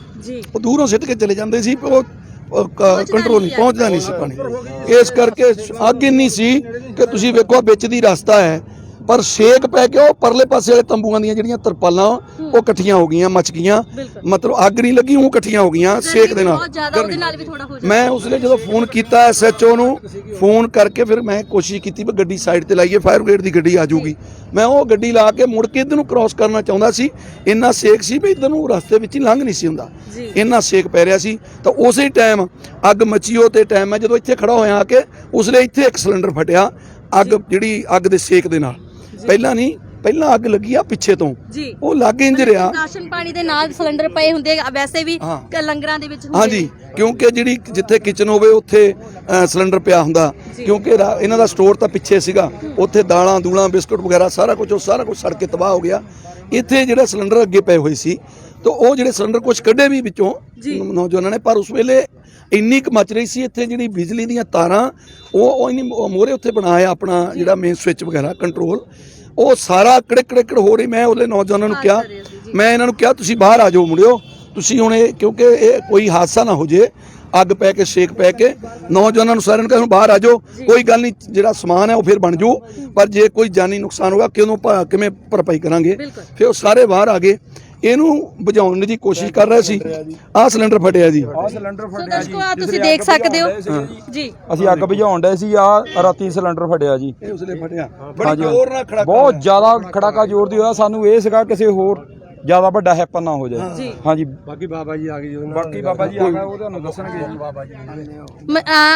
ਉਹ ਦੂਰੋਂ ਸਿੱਟ ਕੇ ਚਲੇ ਜਾਂਦੇ ਸੀ, ਉਹ ਕੰਟਰੋਲ ਨਹੀਂ ਪਹੁੰਚਦਾ ਨਹੀਂ ਸੀ ਪਾਣੀ। ਇਸ ਕਰਕੇ ਅੱਗ ਇੰਨੀ ਸੀ ਕਿ ਤੁਸੀਂ ਵੇਖੋ ਵਿੱਚ ਦੀ ਰਸਤਾ ਹੈ, ਪਰ ਛੇਕ ਪੈ ਕੇ ਉਹ ਪਰਲੇ ਪਾਸੇ ਵਾਲੇ ਤੰਬੂਆਂ ਦੀਆਂ ਜਿਹੜੀਆਂ ਤਰਪਾਲਾਂ ਉਹ ਇਕੱਠੀਆਂ ਹੋ ਗਈਆਂ, ਮੱਚ ਗਈਆਂ। ਮਤਲਬ ਅੱਗ ਨਹੀਂ ਲੱਗੀ, ਉਹ ਇਕੱਠੀਆਂ ਹੋ ਗਈਆਂ ਛੇਕ ਦੇ ਨਾਲ। ਮੈਂ ਉਸਲੇ ਜਦੋਂ ਫੋਨ ਕੀਤਾ ਐਸਐਚਓ ਨੂੰ, ਫੋਨ ਕਰਕੇ ਫਿਰ ਮੈਂ ਕੋਸ਼ਿਸ਼ ਕੀਤੀ ਵੀ ਗੱਡੀ ਸਾਈਡ ਤੇ ਲਾਈਏ, ਫਾਇਰ ਬ੍ਰਿਗੇਡ ਦੀ ਗੱਡੀ ਆ ਜਾਊਗੀ। ਮੈਂ ਉਹ ਗੱਡੀ ਲਾ ਕੇ ਮੁੜ ਕੇ ਇੱਧਰ ਨੂੰ ਕ੍ਰਾਸ ਕਰਨਾ ਚਾਹੁੰਦਾ ਸੀ, ਇੰਨਾ ਸੇਕ ਸੀ ਵੀ ਇੱਧਰ ਨੂੰ ਰਸਤੇ ਵਿੱਚ ਹੀ ਲੰਘ ਨਹੀਂ ਸੀ ਹੁੰਦਾ, ਇੰਨਾ ਸੇਕ ਪੈ ਰਿਹਾ ਸੀ। ਤਾਂ ਉਸੇ ਟਾਈਮ ਅੱਗ ਮੱਚੀ, ਉਹ ਤੇ ਟਾਈਮ ਮੈਂ ਜਦੋਂ ਇੱਥੇ ਖੜਾ ਹੋਇਆ ਆ ਕੇ ਉਸਲੇ ਇੱਥੇ ਇੱਕ ਸਿਲੰਡਰ ਫਟਿਆ, ਅੱਗ ਜਿਹੜੀ ਅੱਗ ਦੇ ਸੇਕ ਦੇ ਨਾਲ। ਪਹਿਲਾਂ ਨਹੀਂ, ਪਹਿਲਾਂ ਅੱਗ ਲੱਗੀ ਆ ਪਿੱਛੇ ਤੋਂ, ਉਹ ਲਾਗੇ ਇੰਜ ਰਿਹਾ। ਰਾਸ਼ਨ ਪਾਣੀ ਦੇ ਨਾਲ ਸਿਲੰਡਰ ਪਏ ਹੁੰਦੇ ਵੈਸੇ ਵੀ ਲੰਗਰਾਂ ਦੇ ਵਿੱਚ ਹੁੰਦੇ। ਹਾਂਜੀ, ਕਿਉਂਕਿ ਜਿਹੜੀ ਜਿੱਥੇ ਕਿਚਨ ਹੋਵੇ ਉੱਥੇ ਸਿਲੰਡਰ ਪਿਆ ਹੁੰਦਾ, ਕਿਉਂਕਿ ਇਹਨਾਂ ਦਾ ਸਟੋਰ ਤਾਂ ਪਿੱਛੇ ਸੀਗਾ, ਉੱਥੇ ਦਾਲਾਂ ਦੂਲਾਂ ਬਿਸਕੁਟ ਵਗੈਰਾ ਸਾਰਾ ਕੁਝ ਸੜ ਕੇ ਤਬਾਹ ਹੋ ਗਿਆ। ਇੱਥੇ ਜਿਹੜਾ ਸਿਲੰਡਰ ਅੱਗੇ ਪਏ ਹੋਏ ਸੀ, ਤਾਂ ਉਹ ਜਿਹੜੇ ਸਿਲੰਡਰ ਕੁਝ ਕੱਢੇ ਵੀ ਵਿੱਚੋਂ ਨੌਜਵਾਨਾਂ ਨੇ, ਪਰ ਉਸ ਵੇਲੇ ਇੰਨੀ ਕੁ ਮੱਚ ਰਹੀ ਸੀ। ਇੱਥੇ ਜਿਹੜੀ ਬਿਜਲੀ ਦੀਆਂ ਤਾਰਾਂ ਉਹ ਮੋਹਰੇ ਉੱਥੇ ਬਣਾਇਆ ਆਪਣਾ ਜਿਹੜਾ ਮੇਨ ਸਵਿਚ ਵਗੈਰਾ ਕੰਟਰੋਲ, ਉਹ ਸਾਰਾ ਕੜਕ ਹੋ ਰਹੀ। ਮੈਂ ਉਹਦੇ ਨੌਜਵਾਨਾਂ ਨੂੰ ਕਿਹਾ, ਮੈਂ ਇਹਨਾਂ ਨੂੰ ਕਿਹਾ ਤੁਸੀਂ ਬਾਹਰ ਆ ਜਾਓ ਮੁੰਡਿਓ, ਤੁਸੀਂ ਹੁਣ ਇਹ, ਕਿਉਂਕਿ ਇਹ ਕੋਈ ਹਾਦਸਾ ਨਾ ਹੋ ਜੇ, ਅੱਗ ਪੈ ਕੇ ਛੇਕ ਪੈ ਕੇ। ਨੌਜਵਾਨਾਂ ਨੂੰ ਸਾਰਿਆਂ ਨੂੰ ਕਿਹਾ ਬਾਹਰ ਆ ਜਾਓ, ਕੋਈ ਗੱਲ ਨਹੀਂ, ਜਿਹੜਾ ਸਮਾਨ ਹੈ ਉਹ ਫਿਰ ਬਣ ਜੂ, ਪਰ ਜੇ ਕੋਈ ਜਾਨੀ ਨੁਕਸਾਨ ਹੋਗਾ ਕਿਵੇਂ ਭਰਪਾਈ ਕਰਾਂਗੇ। ਫਿਰ ਉਹ ਸਾਰੇ ਬਾਹਰ ਆ ਗਏ, ਇਹਨੂੰ ਬੁਝਾਉਣ ਦੀ ਕੋਸ਼ਿਸ਼ ਕਰ ਰਹੇ ਸੀ। ਆਹ ਸਿਲੰਡਰ ਫਟਿਆ ਜੀ, ਆਹ ਸਿਲੰਡਰ ਫਟਿਆ ਜੀ, ਤੁਸੀਂ ਦੇਖ ਸਕਦੇ ਹੋ ਜੀ। ਅਸੀਂ ਅੱਗ ਬੁਝਾਉਣ ਡਏ ਸੀ, ਆ ਰਾਤੀ ਸਿਲੰਡਰ ਫਟਿਆ ਜੀ। ਇਹ ਉਸਲੇ ਫਟਿਆ, ਬੜੀ ਜ਼ੋਰ ਨਾਲ ਖੜਾਕਾ, ਬਹੁਤ ਜ਼ਿਆਦਾ ਖੜਾਕਾ ਜ਼ੋਰ ਦੀ ਹੋਇਆ। ਸਾਨੂੰ ਇਹ ਸੀਗਾ ਕਿਸੇ ਹੋਰ ਜ਼ਿਆਦਾ ਵੱਡਾ ਹੈਪਨ ਨਾ ਹੋ ਜਾਏ। ਹਾਂਜੀ, ਬਾਕੀ ਬਾਬਾ ਜੀ ਆ ਗਏ, ਬਾਕੀ ਬਾਬਾ ਜੀ ਆ ਗਏ, ਉਹ ਤੁਹਾਨੂੰ ਦੱਸਣਗੇ ਜੀ। ਬਾਬਾ ਜੀ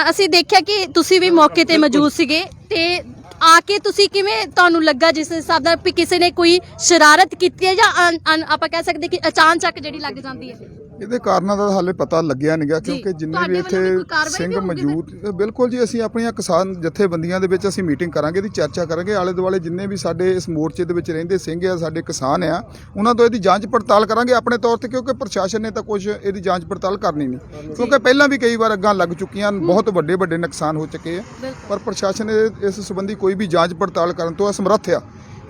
ਅਸੀਂ ਦੇਖਿਆ ਕਿ ਤੁਸੀਂ ਵੀ ਮੌਕੇ ਤੇ ਮੌਜੂਦ ਸੀਗੇ ਤੇ ਆ ਕੇ ਤੁਸੀਂ ਕਿਵੇਂ ਤੁਹਾਨੂੰ ਲੱਗਾ ਜਿਸ ਹਿਸਾਬ ਨਾਲ ਵੀ ਕਿਸੇ ਨੇ ਕੋਈ ਸ਼ਰਾਰਤ ਕੀਤੀ ਹੈ ਜਾਂ ਆਪਾਂ ਕਹਿ ਸਕਦੇ ਕਿ ਅਚਾਨਕ ਜਿਹੜੀ ਲੱਗ ਜਾਂਦੀ ਹੈ? ਇਹਦੇ ਕਾਰਨਾਂ ਦਾ ਹਾਲੇ ਪਤਾ ਲੱਗਿਆ ਨਹੀਂਗਾ, ਕਿਉਂਕਿ ਜਿੰਨੇ ਤੁਹਾਡੇ ਵੀ ਵੱਲੋਂ ਵੀ ਕੋਈ ਇੱਥੇ ਕਾਰਵਾਈ ਸਿੰਘ ਵੀ ਹੋਊਗੀ ਮੌਜੂਦ ਬਿਲਕੁਲ ਜੀ, ਅਸੀਂ ਆਪਣੀਆਂ ਕਿਸਾਨ ਜਥੇਬੰਦੀਆਂ ਦੇ ਵਿੱਚ ਅਸੀਂ ਮੀਟਿੰਗ ਕਰਾਂਗੇ, ਇਹਦੀ ਚਰਚਾ ਕਰਾਂਗੇ। ਆਲੇ ਦੁਆਲੇ ਜਿੰਨੇ ਵੀ ਸਾਡੇ ਇਸ ਮੋਰਚੇ ਦੇ ਵਿੱਚ ਰਹਿੰਦੇ ਸਿੰਘ ਆ, ਸਾਡੇ ਕਿਸਾਨ ਆ, ਉਹਨਾਂ ਤੋਂ ਇਹਦੀ ਜਾਂਚ ਪੜਤਾਲ ਕਰਾਂਗੇ ਆਪਣੇ ਤੌਰ ਤੇ, ਕਿਉਂਕਿ ਪ੍ਰਸ਼ਾਸਨ ਨੇ ਤਾਂ ਕੁਝ ਇਹਦੀ ਜਾਂਚ ਪੜਤਾਲ ਕਰਨੀ ਨਹੀਂ, ਕਿਉਂਕਿ ਪਹਿਲਾਂ ਵੀ ਕਈ ਵਾਰ ਅੱਗਾਂ ਲੱਗ ਚੁੱਕੀਆਂ, ਬਹੁਤ ਵੱਡੇ ਵੱਡੇ ਨੁਕਸਾਨ ਹੋ ਚੁੱਕੇ ਆ, ਪਰ ਪ੍ਰਸ਼ਾਸਨ ਇਸ ਸੰਬੰਧੀ ਕੋਈ ਵੀ ਜਾਂਚ ਪੜਤਾਲ ਕਰਨ ਤੋਂ ਅਸਮਰੱਥ ਆ।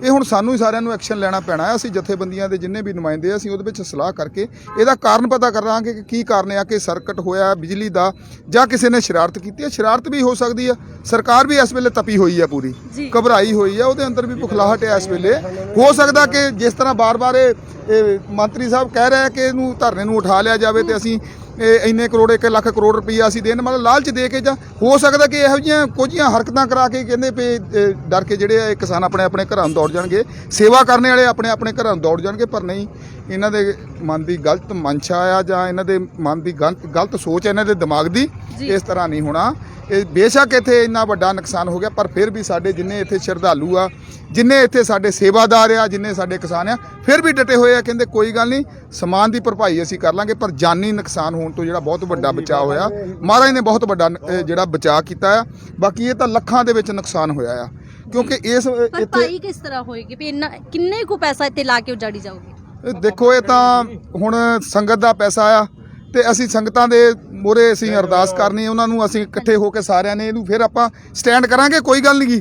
ਇਹ ਹੁਣ ਸਾਨੂੰ ਹੀ ਸਾਰਿਆਂ ਨੂੰ ਐਕਸ਼ਨ ਲੈਣਾ ਪੈਣਾ ਹੈ। ਅਸੀਂ ਜਥੇਬੰਦੀਆਂ ਦੇ ਜਿੰਨੇ ਵੀ ਨੁਮਾਇੰਦੇ ਆ, ਅਸੀਂ ਉਹਦੇ ਵਿੱਚ ਸਲਾਹ ਕਰਕੇ ਇਹਦਾ ਕਾਰਨ ਪਤਾ ਕਰਾਂਗੇ ਕਿ ਕੀ ਕਾਰਨ ਆ ਕਿ ਸਰਕਟ ਹੋਇਆ ਬਿਜਲੀ ਦਾ, ਜਾਂ ਕਿਸੇ ਨੇ ਸ਼ਰਾਰਤ ਕੀਤੀ ਹੈ। ਸ਼ਰਾਰਤ ਵੀ ਹੋ ਸਕਦੀ ਆ, ਸਰਕਾਰ ਵੀ ਇਸ ਵੇਲੇ ਤਪੀ ਹੋਈ ਆ, ਪੂਰੀ ਘਬਰਾਈ ਹੋਈ ਆ, ਉਹਦੇ ਅੰਦਰ ਵੀ ਭੁਖਲਾਹਟ ਹੈ ਇਸ ਵੇਲੇ। ਹੋ ਸਕਦਾ ਕਿ ਜਿਸ ਤਰ੍ਹਾਂ ਬਾਰ-ਬਾਰ ਇਹ ਮੰਤਰੀ ਸਾਹਿਬ ਕਹਿ ਰਹੇ ਕਿ ਇਹਨੂੰ ਧਰਨੇ ਨੂੰ ਉਠਾ ਲਿਆ ਜਾਵੇ ਤੇ ਅਸੀਂ ਇੰਨੇ ਕਰੋੜ 1 ਲੱਖ ਕਰੋੜ ਰੁਪਈਆ ਅਸੀਂ ਦੇਣ, ਮਤਲਬ ਲਾਲਚ ਦੇ ਕੇ, ਜਾਂ ਹੋ ਸਕਦਾ ਕਿ ਇਹੋ ਜਿਹੀਆਂ ਕੁਝੀਆਂ ਹਰਕਤਾਂ ਕਰਾ ਕੇ ਕਹਿੰਦੇ ਪਏ ਡਰ ਕੇ ਜਿਹੜੇ ਆ ਕਿਸਾਨ ਆਪਣੇ ਆਪਣੇ ਘਰਾਂ ਨੂੰ ਦੌੜ ਜਾਣਗੇ, ਸੇਵਾ ਕਰਨ ਵਾਲੇ ਆਪਣੇ ਆਪਣੇ ਘਰਾਂ ਨੂੰ ਦੌੜ ਜਾਣਗੇ। ਪਰ ਨਹੀਂ, ਇਹਨਾਂ ਦੇ ਮਨ ਦੀ ਗਲਤ ਮਨਸ਼ਾ ਆ, ਜਾਂ ਇਹਨਾਂ ਦੇ ਮਨ ਦੀ ਗਲਤ ਸੋਚ ਹੈ, ਇਹਨਾਂ ਦੇ ਦਿਮਾਗ ਦੀ, ਇਸ ਤਰ੍ਹਾਂ ਨਹੀਂ ਹੋਣਾ। ਇਹ ਬੇਸ਼ੱਕ ਇੱਥੇ ਇੰਨਾ ਵੱਡਾ ਨੁਕਸਾਨ ਹੋ ਗਿਆ, ਪਰ ਫਿਰ ਵੀ ਸਾਡੇ ਜਿੰਨੇ ਇੱਥੇ ਸ਼ਰਧਾਲੂ ਆ, ਜਿੰਨੇ ਇੱਥੇ ਸਾਡੇ ਸੇਵਾਦਾਰ ਆ, ਜਿੰਨੇ ਸਾਡੇ ਕਿਸਾਨ ਆ, ਫਿਰ ਵੀ ਡਟੇ ਹੋਏ ਆ, ਕਹਿੰਦੇ ਕੋਈ ਗੱਲ ਨਹੀਂ, ਸਮਾਨ ਦੀ ਭਰਪਾਈ ਅਸੀਂ ਕਰ ਲਾਂਗੇ। ਪਰ ਜਾਨੀ ਨੁਕਸਾਨ ਹੋਣ ਤੋਂ ਜਿਹੜਾ ਬਹੁਤ ਵੱਡਾ ਬਚਾਅ ਹੋਇਆ, ਮਹਾਰਾਜ ਨੇ ਬਹੁਤ ਵੱਡਾ ਜਿਹੜਾ ਬਚਾਅ ਕੀਤਾ ਆ। ਬਾਕੀ ਇਹ ਤਾਂ ਲੱਖਾਂ ਦੇ ਵਿੱਚ ਨੁਕਸਾਨ ਹੋਇਆ ਆ, ਕਿਉਂਕਿ ਇਸ ਭਰਪਾਈ ਕਿਸ ਤਰ੍ਹਾਂ ਹੋਏਗੀ ਵੀ ਇੰਨਾ ਕਿੰਨੇ ਕੁ ਪੈਸਾ ਇੱਥੇ ਲਾ ਕੇ ਉਜਾੜੀ ਜਾਊਗੀ? ਦੇਖੋ, ਇਹ ਤਾਂ ਹੁਣ ਸੰਗਤ ਦਾ ਪੈਸਾ ਆ, ਤੇ ਅਸੀਂ ਸੰਗਤਾਂ ਦੇ ਮੋਰੇ ਅਸੀਂ ਅਰਦਾਸ ਕਰਨੀ, ਉਹਨਾਂ ਨੂੰ ਅਸੀਂ ਇਕੱਠੇ ਹੋ ਕੇ ਸਾਰਿਆਂ ਨੇ ਇਹਨੂੰ ਫਿਰ ਆਪਾਂ ਸਟੈਂਡ ਕਰਾਂਗੇ। ਕੋਈ ਗੱਲ ਨਹੀਂ ਗੀ,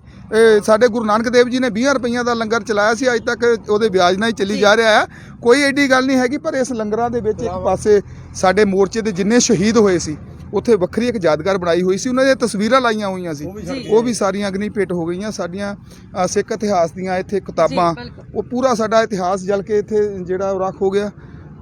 ਸਾਡੇ ਗੁਰੂ ਨਾਨਕ ਦੇਵ ਜੀ ਨੇ 20 ਰੁਪਈਆਂ ਦਾ ਲੰਗਰ ਚਲਾਇਆ ਸੀ, ਅੱਜ ਤੱਕ ਉਹਦੇ ਵਿਆਜ ਨਾਲ ਹੀ ਚੱਲੀ ਜਾ ਰਿਹਾ ਹੈ, ਕੋਈ ਐਡੀ ਗੱਲ ਨਹੀਂ ਹੈਗੀ। ਪਰ ਇਸ ਲੰਗਰਾਂ ਦੇ ਵਿੱਚ ਇੱਕ ਪਾਸੇ ਸਾਡੇ ਮੋਰਚੇ ਦੇ ਜਿੰਨੇ ਸ਼ਹੀਦ ਹੋਏ ਸੀ, ਉੱਥੇ ਵੱਖਰੀ ਇੱਕ ਯਾਦਗਾਰ ਬਣਾਈ ਹੋਈ ਸੀ, ਉਹਨਾਂ ਦੀਆਂ ਤਸਵੀਰਾਂ ਲਾਈਆਂ ਹੋਈਆਂ ਸੀ, ਉਹ ਵੀ ਸਾਰੀਆਂ ਅਗਨੀ ਭੇਟ ਹੋ ਗਈਆਂ। ਸਾਡੀਆਂ ਸਿੱਖ ਇਤਿਹਾਸ ਦੀਆਂ ਇੱਥੇ ਕਿਤਾਬਾਂ, ਉਹ ਪੂਰਾ ਸਾਡਾ ਇਤਿਹਾਸ ਜਲ ਕੇ ਇੱਥੇ ਜਿਹੜਾ ਉਹ ਰੱਖ ਹੋ ਗਿਆ।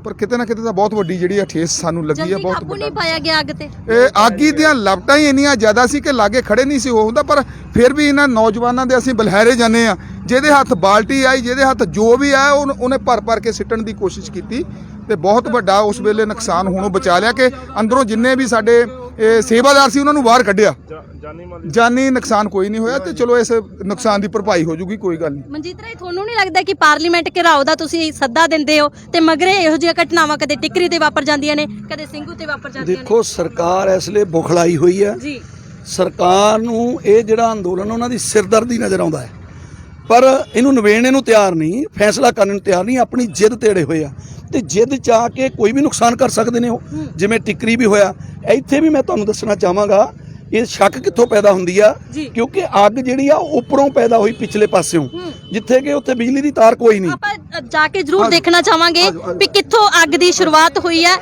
ਪਰ ਕਿਤੇ ਨਾ ਕਿਤੇ ਤਾਂ ਬਹੁਤ ਵੱਡੀ ਜਿਹੜੀ ਠੇਸ ਸਾਨੂੰ ਲੱਗੀ ਆ, ਬਹੁਤ ਕਾਬੂ ਨਹੀਂ ਪਾਇਆ ਗਿਆ ਅੱਗ ਤੇ। ਇਹ ਆਗੀ ਦੀਆਂ ਲਪਟਾਂ ਹੀ ਇੰਨੀਆਂ ਜ਼ਿਆਦਾ ਸੀ ਕਿ ਲਾਗੇ ਖੜੇ ਨਹੀਂ ਸੀ ਹੋ ਹੁੰਦਾ। ਪਰ ਫਿਰ ਵੀ ਇਹਨਾਂ ਨੌਜਵਾਨਾਂ ਦੇ ਅਸੀਂ ਬਲਹਾਰੇ ਜਾਂਦੇ ਆ, ਜਿਹਦੇ ਹੱਥ ਬਾਲਟੀ ਆਈ, ਜਿਹਦੇ ਹੱਥ ਜੋ ਵੀ ਆਇਆ, ਉਹਨੇ ਭਰ ਕੇ ਸਿੱਟਣ ਦੀ ਕੋਸ਼ਿਸ਼ ਕੀਤੀ, ਤੇ ਬਹੁਤ ਵੱਡਾ ਉਸ ਵੇਲੇ ਨੁਕਸਾਨ ਹੋਣੋਂ ਬਚਾ ਲਿਆ ਕਿ ਅੰਦਰੋਂ ਜਿੰਨੇ ਵੀ ਸਾਡੇ ਸੇਵਾਦਾਰ ਸੀ ਉਹਨਾਂ ਨੂੰ ਬਾਹਰ ਕੱਢਿਆ। ਜਾਨੀ ਨੁਕਸਾਨ ਕੋਈ ਨਹੀਂ ਹੋਇਆ, ਤੇ ਚਲੋ ਇਸ ਨੁਕਸਾਨ ਦੀ ਭਰਪਾਈ ਹੋ ਜੂਗੀ, ਕੋਈ ਗੱਲ ਨਹੀਂ। ਮਨਜੀਤ ਰਾਏ, ਤੁਹਾਨੂੰ ਨਹੀਂ ਲੱਗਦਾ ਕਿ ਪਾਰਲੀਮੈਂਟ ਘਿਰਾਓ ਦਾ ਤੁਸੀਂ ਸੱਦਾ ਦਿੰਦੇ ਹੋ ਤੇ ਮਗਰੇ ਇਹੋ ਜਿਹੀਆਂ ਘਟਨਾਵਾਂ ਕਦੇ ਟਿਕਰੀ ਤੇ ਵਾਪਰ ਜਾਂਦੀਆਂ ਨੇ, ਕਦੇ ਸਿੰਘੂ ਤੇ ਵਾਪਰ ਜਾਂਦੀਆਂ ਨੇ? ਦੇਖੋ, ਸਰਕਾਰ ਇਸ ਲਈ ਬੁਖਲਾਈ ਹੋਈ ਹੈ ਜੀ। ਸਰਕਾਰ ਨੂੰ ਇਹ ਜਿਹੜਾ ਅੰਦੋਲਨ ਉਹਨਾਂ ਦੀ ਸਿਰਦਰਦੀ ਨਜ਼ਰ ਆਉਂਦਾ ਹੈ, ਪਰ ਇਹਨੂੰ ਨਿਬੇੜਨ ਨੂੰ ਤਿਆਰ ਨਹੀਂ, ਫੈਸਲਾ ਕਰਨ ਨੂੰ ਤਿਆਰ ਨਹੀਂ, ਆਪਣੀ ਜਿੱਦ ਤੇੜੇ ਹੋਏ ਆ, ਤੇ ਜਿੱਦ ਚ ਆ ਕੇ ਕੋਈ ਵੀ ਨੁਕਸਾਨ ਕਰ ਸਕਦੇ ਨੇ ਉਹ, ਜਿਵੇਂ ਟਿਕਰੀ ਵੀ ਹੋਇਆ। ਇੱਥੇ ਵੀ ਮੈਂ ਤੁਹਾਨੂੰ ਦੱਸਣਾ ਚਾਹਾਂਗਾ, ਇਹ ਸ਼ੱਕ ਕਿੱਥੋਂ ਪੈਦਾ ਹੁੰਦੀ ਆ, ਕਿਉਂਕਿ ਅੱਗ ਜਿਹੜੀ ਆ ਉੱਪਰੋਂ ਪੈਦਾ ਹੋਈ ਪਿਛਲੇ ਪਾਸਿਓਂ, ਜਿੱਥੇ ਕਿ ਉੱਥੇ ਬਿਜਲੀ ਦੀ ਤਾਰ ਕੋਈ ਨਹੀਂ। ਆਪਾਂ ਜਾ ਕੇ ਜ਼ਰੂਰ ਦੇਖਣਾ ਚਾਹਾਂਗੇ ਵੀ ਕਿੱਥੋਂ ਅੱਗ ਦੀ ਸ਼ੁਰੂਆਤ ਹੋਈ ਹੈ।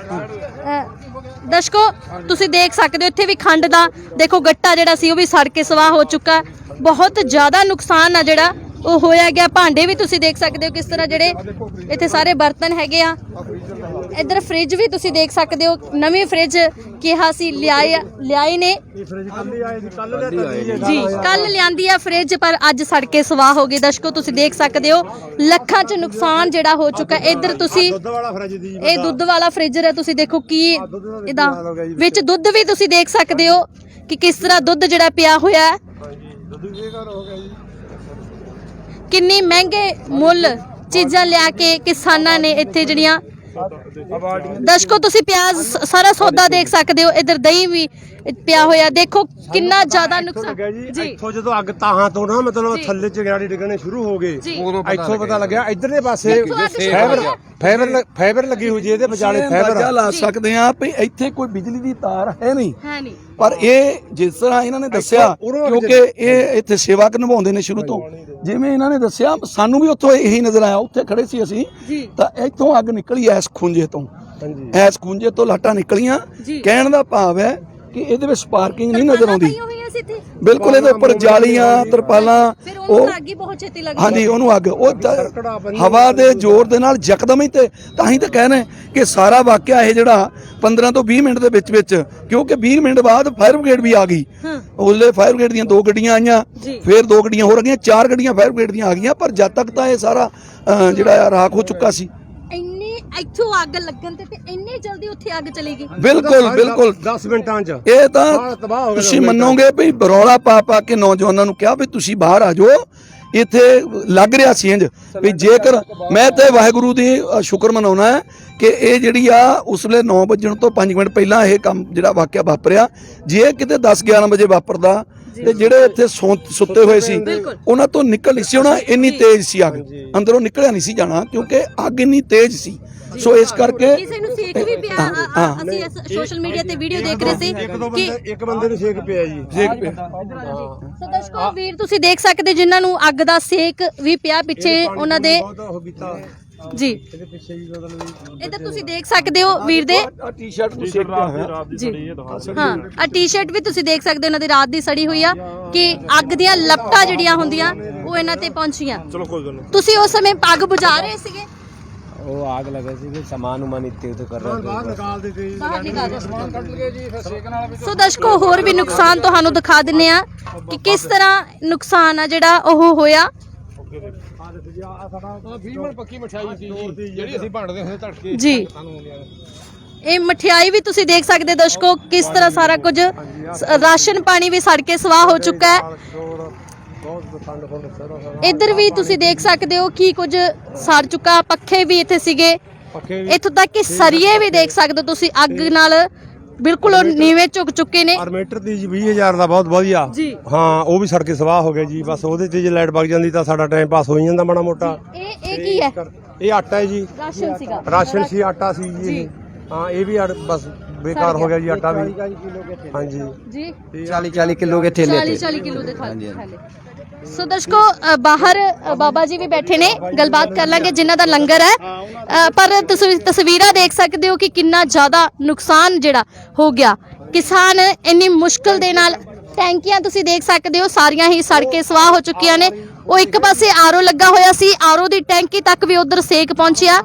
ਦਰਸ਼ਕੋ, ਤੁਸੀਂ ਦੇਖ ਸਕਦੇ ਹੋ ਇੱਥੇ ਵੀ ਖੰਡ ਦਾ ਦੇਖੋ ਗੱਟਾ ਜਿਹੜਾ ਸੀ ਉਹ ਵੀ ਸੜ ਕੇ ਸਵਾਹ ਹੋ ਚੁੱਕਾ। ਬਹੁਤ ਜ਼ਿਆਦਾ ਨੁਕਸਾਨ ਆ ਜਿਹੜਾ ਉਹ ਹੋਇਆ ਗਿਆ। ਭਾਂਡੇ ਵੀ ਤੁਸੀਂ ਦੇਖ ਸਕਦੇ ਹੋ ਕਿਸ ਤਰ੍ਹਾਂ, ਜਿਹੜੇ ਇੱਥੇ ਸਾਰੇ ਬਰਤਨ ਹੈਗੇ ਆ। ਇੱਧਰ ਫ੍ਰਿਜ ਵੀ ਤੁਸੀਂ ਦੇਖ ਸਕਦੇ ਹੋ, ਨਵੀਂ ਫ੍ਰਿਜ ਕਿਹਾ ਸੀ ਲਿਆਈ ਨੇ ਜੀ, ਕੱਲ ਲਿਆਂਦੀ ਆ ਫ੍ਰਿਜ, ਪਰ ਅੱਜ ਸੜ ਕੇ ਸਵਾਹ ਹੋ ਗਈ। ਦਰਸ਼ਕੋ, ਤੁਸੀਂ ਦੇਖ ਸਕਦੇ ਹੋ ਲੱਖਾਂ 'ਚ ਨੁਕਸਾਨ ਜਿਹੜਾ ਹੋ ਚੁੱਕਾ। ਇੱਧਰ ਤੁਸੀਂ ਇਹ ਦੁੱਧ ਵਾਲਾ ਫ੍ਰਿਜ ਹੈ, ਤੁਸੀਂ ਦੇਖੋ ਕੀ ਇਹਦਾ ਵਿੱਚ ਦੁੱਧ ਵੀ ਤੁਸੀਂ ਦੇਖ ਸਕਦੇ ਹੋ ਕਿ ਕਿਸ ਤਰ੍ਹਾਂ ਦੁੱਧ ਜਿਹੜਾ ਪਿਆ ਹੋਇਆ ਹੈ। ਕਿੰਨੀ ਮਹਿੰਗੇ ਮੁੱਲ ਚੀਜ਼ਾਂ ਲਿਆ ਕੇ ਕਿਸਾਨਾਂ ਨੇ ਇੱਥੇ ਜਿਹੜੀਆਂ। ਦਰਸ਼ਕੋ, ਤੁਸੀਂ ਪਿਆਜ਼ ਸਾਰਾ ਸੌਦਾ ਦੇਖ ਸਕਦੇ ਹੋ, ਇੱਧਰ ਦਹੀਂ ਵੀ ਪਿਆ ਹੋਇਆ, ਦੇਖੋ ਕਿੰਨਾ ਜ਼ਿਆਦਾ ਨੁਕਸਾਨ ਜੀ। ਇੱਥੋਂ ਜਦੋਂ ਅੱਗ ਤਾਹਾਂ ਤੋਂ ਨਾ ਮਤਲਬ ਥੱਲੇ ਚਿੰਗਾੜੀ ਡਿੱਗਣੇ ਸ਼ੁਰੂ ਹੋ ਗਏ, ਇੱਥੋਂ ਪਤਾ ਲੱਗਿਆ ਇਧਰਲੇ ਪਾਸੇ ਫਾਈਬਰ ਲੱਗੀ ਹੋਈ ਜੀ, ਇਹਦੇ ਵਿਚਾਲੇ ਫਾਈਬਰ ਲਾ ਸਕਦੇ ਆ ਵੀ ਇੱਥੇ ਕੋਈ ਬਿਜਲੀ ਦੀ ਤਾਰ ਹੈ ਨਹੀਂ। ਪਰ ਇਹ ਜਿਸ ਤਰ੍ਹਾਂ ਇਹਨਾਂ ਨੇ ਦੱਸਿਆ, ਕਿਉਂਕਿ ਇਹ ਇੱਥੇ ਸੇਵਾ ਨਿਭਾਉਂਦੇ ਨੇ ਸ਼ੁਰੂ ਤੋਂ, ਜਿਵੇਂ ਇਹਨਾਂ ਨੇ ਦੱਸਿਆ, ਸਾਨੂੰ ਵੀ ਉੱਥੋਂ ਇਹੀ ਨਜ਼ਰ ਆਇਆ। ਉੱਥੇ ਖੜੇ ਸੀ ਅਸੀਂ, ਤਾਂ ਇੱਥੋਂ ਅੱਗ ਨਿਕਲੀ ਐਸ ਖੂੰਜੇ ਤੋਂ, ਐਸ ਖੂੰਜੇ ਤੋਂ ਲਾਟਾਂ ਨਿਕਲੀਆਂ। ਕਹਿਣ ਦਾ ਭਾਵ ਹੈ ਕਿ ਇਹਦੇ ਵਿੱਚ ਸਪਾਰਕਿੰਗ ਨਹੀਂ ਨਜ਼ਰ ਆਉਂਦੀ ਬਿਲਕੁਲ। ਇਹਦੇ ਉੱਪਰ ਜਾਲੀਆਂ, ਤਰਪਾਲਾਂ, ਉਹ ਹਾਂਜੀ, ਉਹਨੂੰ ਅੱਗ ਉਹ ਹਵਾ ਦੇ ਜ਼ੋਰ ਦੇ ਨਾਲ ਯਕਦਮ ਹੀ, ਤੇ ਤਾਂ ਹੀ ਤਾਂ ਕਹਿੰਦੇ ਕਿ ਸਾਰਾ ਵਾਕਿਆ ਇਹ ਜਿਹੜਾ 15 ਤੋਂ 20 ਮਿੰਟ ਦੇ ਵਿੱਚ, ਕਿਉਂਕਿ 20 ਮਿੰਟ ਬਾਅਦ ਫਾਇਰ ਬ੍ਰਿਗੇਡ ਵੀ ਆ ਗਈ। ਉਸਲੇ ਫਾਇਰ ਬ੍ਰਿਗੇਡ ਦੀਆਂ 2 ਗੱਡੀਆਂ ਆਈਆਂ, ਫਿਰ 2 ਗੱਡੀਆਂ ਹੋਰ ਆ ਗਈਆਂ, 4 ਗੱਡੀਆਂ ਫਾਇਰ ਬ੍ਰਿਗੇਡ ਦੀਆਂ ਆ ਗਈਆਂ। ਪਰ ਜਦ ਤੱਕ ਤਾਂ ਇਹ ਸਾਰਾ ਜਿਹੜਾ ਰਾਖ ਹੋ ਚੁੱਕਾ ਸੀ। ਇੱਥੋਂ ਅੱਗ ਲੱਗਣ ਤੇ ਇੰਨੀ ਜਲਦੀ ਉੱਥੇ ਅੱਗ ਚਲੀ ਗਈ। ਬਿਲਕੁਲ ਬਿਲਕੁਲ 10 ਮਿੰਟਾਂ 'ਚ ਇਹ ਤਬਾਹ ਤਾਂ ਹੋ ਗਿਆ ਤੁਸੀਂ 10 ਮਿੰਟਾਂ 'ਚ। ਮੰਨੋਗੇ ਵੀ ਰੌਲਾ ਪਾ ਪਾ ਕੇ ਨੌਜਵਾਨਾਂ ਨੂੰ ਕਿਹਾ ਵੀ ਤੁਸੀਂ ਬਾਹਰ ਆ ਜਾਓ, ਇੱਥੇ ਲੱਗ ਰਿਹਾ ਸੀ ਇੰਜ ਵੀ ਜੇਕਰ ਮੈਂ ਤੇ ਵਾਹਿਗੁਰੂ ਦੀ ਸ਼ੁਕਰ ਮਨਾਉਣਾ ਹੈ ਕਿ ਇਹ ਜਿਹੜੀ ਆ ਉਸ ਵੇਲੇ 9 ਵਜਣ ਤੋਂ 5 ਮਿੰਟ ਪਹਿਲਾਂ ਇਹ ਕੰਮ ਜਿਹੜਾ ਵਾਕਿਆ ਵਾਪਰਿਆ। ਜੇ ਕਿਤੇ 10-11 ਵਜੇ ਵਾਪਰਦਾ ਤੇ ਜਿਹੜੇ ਇੱਥੇ ਸੁੱਤੇ ਹੋਏ ਸੀ ਉਹਨਾਂ ਤੋਂ ਨਿਕਲ ਨਹੀਂ ਸੀ ਹੋਣਾ, ਇੰਨੀ ਤੇਜ਼ ਸੀ ਅੱਗ, ਅੰਦਰੋਂ ਨਿਕਲਿਆ ਨਹੀਂ ਸੀ ਜਾਣਾ ਕਿਉਂਕਿ ਅੱਗ ਇੰਨੀ ਤੇਜ਼ ਸੀ। ਸੋ ਇਸ ਕਰਕੇ ਕਿਸੇ ਨੂੰ ਸੇਕ ਵੀ ਪਿਆ। ਅਸੀਂ ਸੋਸ਼ਲ ਮੀਡੀਆ ਤੇ ਵੀਡੀਓ ਦੇਖ ਰਹੇ ਸੀ ਕਿ ਇੱਕ ਬੰਦੇ ਨੂੰ ਛੇਕ ਪਿਆ ਜੀ, ਛੇਕ ਪਿਆ। ਸੋ ਦਰਸ਼ਕੋ ਵੀਰ ਤੁਸੀਂ ਦੇਖ ਸਕਦੇ ਜਿਨ੍ਹਾਂ ਨੂੰ ਅੱਗ ਦਾ ਸੇਕ ਵੀ ਪਿਆ ਪਿੱਛੇ ਉਹਨਾਂ ਦੇ ਜੀ। ਇੱਧਰ ਤੁਸੀਂ ਦੇਖ ਸਕਦੇ ਹੋ ਵੀਰ ਦੇ ਟੀ-ਸ਼ਰਟ ਨੂੰ ਛੇਕ ਪਿਆ ਹੋਇਆ ਜੀ। ਹਾਂ ਆ ਟੀ-ਸ਼ਰਟ ਵੀ ਤੁਸੀਂ ਦੇਖ ਸਕਦੇ ਹੋ ਉਹਨਾਂ ਦੀ ਰਾਤ ਦੀ ਸੜੀ ਹੋਈ ਆ ਕਿ ਅੱਗ ਦੀਆਂ ਲਪਟਾਂ ਜਿਹੜੀਆਂ ਹੁੰਦੀਆਂ ਉਹ ਇਹਨਾਂ ਤੇ ਪਹੁੰਚੀਆਂ। ਤੁਸੀਂ ਉਸ ਸਮੇਂ ਅੱਗ ਬੁਝਾ ਰਹੇ ਸੀਗੇ? ਉਹ ਆਗ ਲੱਗੇ ਸੀ ਕਿ ਸਮਾਨ ਉਮਾਨ ਇੱਥੇ ਉੱਤੇ ਕਰ ਰਹੇ ਬਾਹਰ ਨਿਕਾਲ ਦਿੱਤੇ ਜੀ। ਬਾਹਰ ਨਿਕਾਲ ਦਿੱਤੇ। ਸੋ ਦਰਸ਼ਕੋ ਹੋਰ ਵੀ ਨੁਕਸਾਨ ਤੁਹਾਨੂੰ ਦਿਖਾ ਦਿੰਨੇ ਆ ਕਿ ਕਿਸ ਤਰ੍ਹਾਂ ਨੁਕਸਾਨ ਆ ਜਿਹੜਾ ਉਹ ਹੋਇਆ। ਪੱਕੀ ਮਠਿਆਈ ਸੀ ਜੀ ਜਿਹੜੀ ਅਸੀਂ ਭੰਡਦੇ ਹੁੰਦੇ ਧੜਕੇ ਜੀ ਇਹ ਮਠਿਆਈ ਵੀ ਤੁਸੀਂ ਦੇਖ ਸਕਦੇ ਦਰਸ਼ਕੋ ਕਿਸ ਤਰ੍ਹਾਂ ਸਾਰਾ ਕੁਝ ਰਾਸ਼ਨ ਪਾਣੀ ਵੀ ਸੜ ਕੇ ਸਵਾਹ ਹੋ ਚੁੱਕਾ ਹੈ। ਇੱਧਰ ਵੀ ਤੁਸੀਂ ਦੇਖ ਸਕਦੇ ਹੋ ਕੀ ਕੁਝ ਸੜ ਚੁੱਕਾ। ਪੱਖੇ ਵੀ ਇੱਥੇ ਸੀਗੇ, ਇੱਥੋਂ ਤੱਕ ਕਿ ਸਰੀਏ ਵੀ ਦੇਖ ਸਕਦੇ ਹੋ ਤੁਸੀਂ ਅੱਗ ਨਾਲ ਬਿਲਕੁਲ ਉਹ ਨੀਵੇਂ ਝੁਕ ਚੁੱਕੇ ਨੇ। ਆਰਮੇਟਰ ਦੀ ਜੀ 20,000 ਦਾ ਬਹੁਤ ਵਧੀਆ ਜੀ। ਹਾਂ ਉਹ ਵੀ ਸੜ ਕੇ ਸਵਾਹ ਹੋ ਗਿਆ ਜੀ। ਬਸ ਉਹਦੇ ਤੇ ਜੇ ਲਾਈਟ ਵਗ ਜਾਂਦੀ ਤਾਂ ਸਾਡਾ ਟਾਈਮ ਪਾਸ ਹੋ ਜਾਂਦਾ ਮਾੜਾ ਮੋਟਾ। ਇਹ ਕੀ ਹੈ? ਇਹ ਆਟਾ ਹੈ ਜੀ, ਰਾਸ਼ਨ ਸੀਗਾ। ਰਾਸ਼ਨ ਸੀ, ਆਟਾ ਸੀ ਜੀ। ਹਾਂ ਇਹ ਵੀ ਬਸ ਬੇਕਾਰ ਹੋ ਗਿਆ ਜੀ ਆਟਾ ਵੀ। ਹਾਂਜੀ ਜੀ 40 ਕਿਲੋ ਕੇ ਥੈਲੇ 40 ਕਿਲੋ ਦੇ ਥੈਲੇ। ਸੋ ਦਰਸ਼ਕੋ ਬਾਹਰ ਬਾਬਾ ਜੀ ਵੀ ਬੈਠੇ ਨੇ, ਗੱਲਬਾਤ ਕਰ ਲਾਂਗੇ ਜਿਨ੍ਹਾਂ ਦਾ ਲੰਗਰ ਹੈ। ਪਰ ਤੁਸੀਂ ਤਸਵੀਰਾਂ ਦੇਖ ਸਕਦੇ ਹੋ ਕਿ ਕਿੰਨਾ ਜ਼ਿਆਦਾ ਨੁਕਸਾਨ ਜਿਹੜਾ ਹੋ ਗਿਆ। ਕਿਸਾਨ ਇੰਨੀ ਮੁਸ਼ਕਲ ਦੇ ਨਾਲ ਟੈਂਕੀਆਂ ਤੁਸੀਂ ਦੇਖ ਸਕਦੇ ਹੋ ਸਾਰੀਆਂ ਹੀ ਸੜ ਕੇ ਸਵਾਹ ਹੋ ਚੁੱਕੀਆਂ ਨੇ। ਉਹ ਇੱਕ ਪਾਸੇ ਆਰਓ ਲੱਗਾ ਹੋਇਆ ਸੀ, ਆਰਓ ਦੀ ਟੈਂਕੀ ਤੱਕ ਵੀ ਉਧਰ ਸੇਕ ਪਹੁੰਚਿਆ।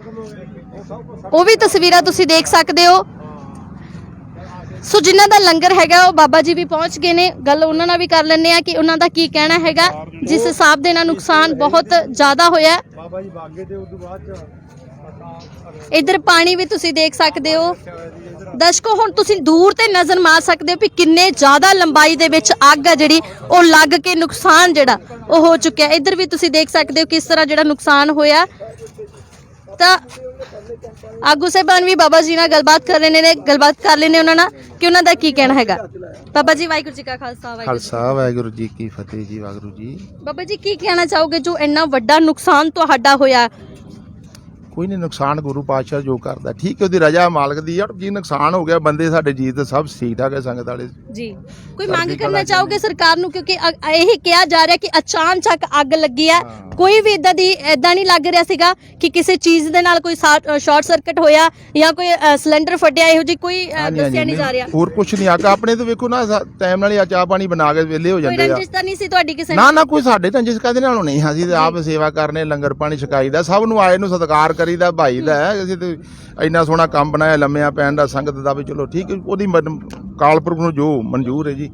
ਉਹ ਵੀ ਤਸਵੀਰਾਂ ਤੁਸੀਂ ਦੇਖ ਸਕਦੇ ਹੋ। ਸੋ ਜਿਨ੍ਹਾਂ ਦਾ ਲੰਗਰ ਹੈਗਾ ਉਹ ਬਾਬਾ ਜੀ ਵੀ ਪਹੁੰਚ ਗਏ ਨੇ, ਗੱਲ ਉਹਨਾਂ ਨਾਲ ਵੀ ਕਰ ਲੈਂਦੇ ਆ ਕਿ ਉਹਨਾਂ ਦਾ ਕੀ ਕਹਿਣਾ ਹੈਗਾ। ਜਿਸ ਹਿਸਾਬ ਦੇ ਨਾਲ ਨੁਕਸਾਨ ਬਹੁਤ ਜ਼ਿਆਦਾ ਹੋਇਆ। ਬਾਬਾ ਜੀ ਬਾਗੇ ਤੇ ਉਦੋਂ ਬਾਅਦ ਚ ਇੱਧਰ ਪਾਣੀ ਵੀ ਤੁਸੀਂ ਦੇਖ ਸਕਦੇ ਹੋ। ਦਰਸ਼ਕੋ ਹੁਣ ਤੁਸੀਂ ਦੂਰ ਤੇ ਨਜ਼ਰ ਮਾਰ ਸਕਦੇ ਹੋ ਕਿ ਕਿੰਨੇ ਜ਼ਿਆਦਾ ਲੰਬਾਈ ਦੇ ਵਿੱਚ ਅੱਗ ਆ ਜਿਹੜੀ ਉਹ ਲੱਗ ਕੇ ਨੁਕਸਾਨ ਜਿਹੜਾ ਉਹ ਹੋ ਚੁੱਕਿਆ। ਇੱਧਰ ਵੀ ਤੁਸੀਂ ਦੇਖ ਸਕਦੇ ਹੋ ਕਿਸ ਤਰ੍ਹਾਂ ਜਿਹੜਾ ਨੁਕਸਾਨ ਹੋਇਆ। ਤਾਂ ਆਗੂ ਸਾਹਿਬਾਨ ਵੀ ਬਾਬਾ ਜੀ ਨਾਲ ਗੱਲਬਾਤ ਕਰ ਰਹੇ ਨੇ, ਗੱਲਬਾਤ ਕਰ ਲੈਣੇ ਉਹਨਾਂ ਨਾਲ ਕਿ ਉਹਨਾਂ ਦਾ ਕੀ ਕਹਿਣਾ ਹੈਗਾ। ਬਾਬਾ ਜੀ ਵਾਹਿਗੁਰੂ ਜੀ ਕਾ ਖਾਲਸਾ ਵਾਹਿਗੁਰੂ ਜੀ ਕੀ ਫਤਿਹ ਜੀ। ਵਾਹਿਗੁਰੂ ਜੀ ਬਾਬਾ ਜੀ ਕੀ ਕਹਿਣਾ ਚਾਹੋਗੇ ਜੋ ਇੰਨਾ ਵੱਡਾ ਨੁਕਸਾਨ ਤੁਹਾਡਾ ਹੋਇਆ? ਕੋਈ ਨਹੀਂ, ਨੁਕਸਾਨ ਗੁਰੂ ਪਾਤਸ਼ਾਹ ਜੋ ਕਰਦਾ ਠੀਕ ਹੈ, ਉਹਦੀ ਰਜ਼ਾ ਮਾਲਕ ਦੀ ਆ। ਜੀ ਨੁਕਸਾਨ ਹੋ ਗਿਆ, ਬੰਦੇ ਸਾਡੇ ਜੀ ਤੇ ਸਭ ਠੀਕ ਠਾਕ ਹੈ ਸੰਗਤ ਵਾਲੇ ਜੀ। ਕੋਈ ਮੰਗ ਕਰਨਾ ਚਾਹੋਗੇ ਸਰਕਾਰ ਨੂੰ ਕਿਉਂਕਿ ਇਹ ਕਿਹਾ ਜਾ ਰਿਹਾ ਕਿ ਅਚਾਨਕ ਅੱਗ ਲੱਗੀ ਹੈ, ਕੋਈ ਵੀ ਇਦਾਂ ਨਹੀਂ ਲੱਗ ਰਿਹਾ ਸੀਗਾ ਕਿ ਕਿਸੇ ਚੀਜ਼ ਦੇ ਨਾਲ ਕੋਈ ਸ਼ਾਰਟ ਸਰਕਟ ਹੋਇਆ ਜਾਂ ਕੋਈ ਸਿਲੰਡਰ ਫਟਿਆ, ਇਹੋ ਜਿਹੀ ਕੋਈ ਦੱਸਿਆ ਨਹੀਂ ਜਾ ਰਿਹਾ। ਹੋਰ ਕੁਝ ਨਹੀਂ ਆਗਾ ਆਪਣੇ ਤੋਂ ਵੇਖੋ ਨਾ ਟਾਈਮ ਨਾਲ ਹੀ ਚਾਹ ਪਾਣੀ ਬਣਾ ਕੇ ਵਿਹਲੇ ਹੋ ਕੋਈ ਜਾਂਦੇ ਆ। ਰੰਜਿਸ਼ ਤਾਂ ਨਹੀਂ ਸੀ ਤੁਹਾਡੀ ਕਿਸੇ ਨਾ ਕੋਈ ਸਾਡੇ ਤਾਂ ਜਿਸ ਕਦੇ ਨਾਲੋਂ ਨਹੀਂ। ਅਸੀਂ ਤਾਂ ਆਪ ਸੇਵਾ ਕਰਨੇ, ਲੰਗਰ ਪਾਣੀ ਛਕਾਈਦਾ, ਸਭ ਨੂੰ ਆਏ ਨੂੰ ਸਤਿਕਾਰ ਕਰੀਦਾ, ਭਾਈ ਦਾ ਹੈ। ਅਸੀਂ ਤੇ ਇੰਨਾ ਸੋਹਣਾ ਕੰਮ ਬਣਾਇਆ ਲੰਮਿਆਂ ਪੈਣ ਦਾ ਸੰਗਤ ਦਾ ਵੀ ਚਲੋ ਠੀਕ ਹੈ, ਉਹਦੀ ਕਾਲਪੁਰਖ ਨੂੰ ਜੋ ਮਨਜ਼ੂਰ ਹੈ ਜੀ।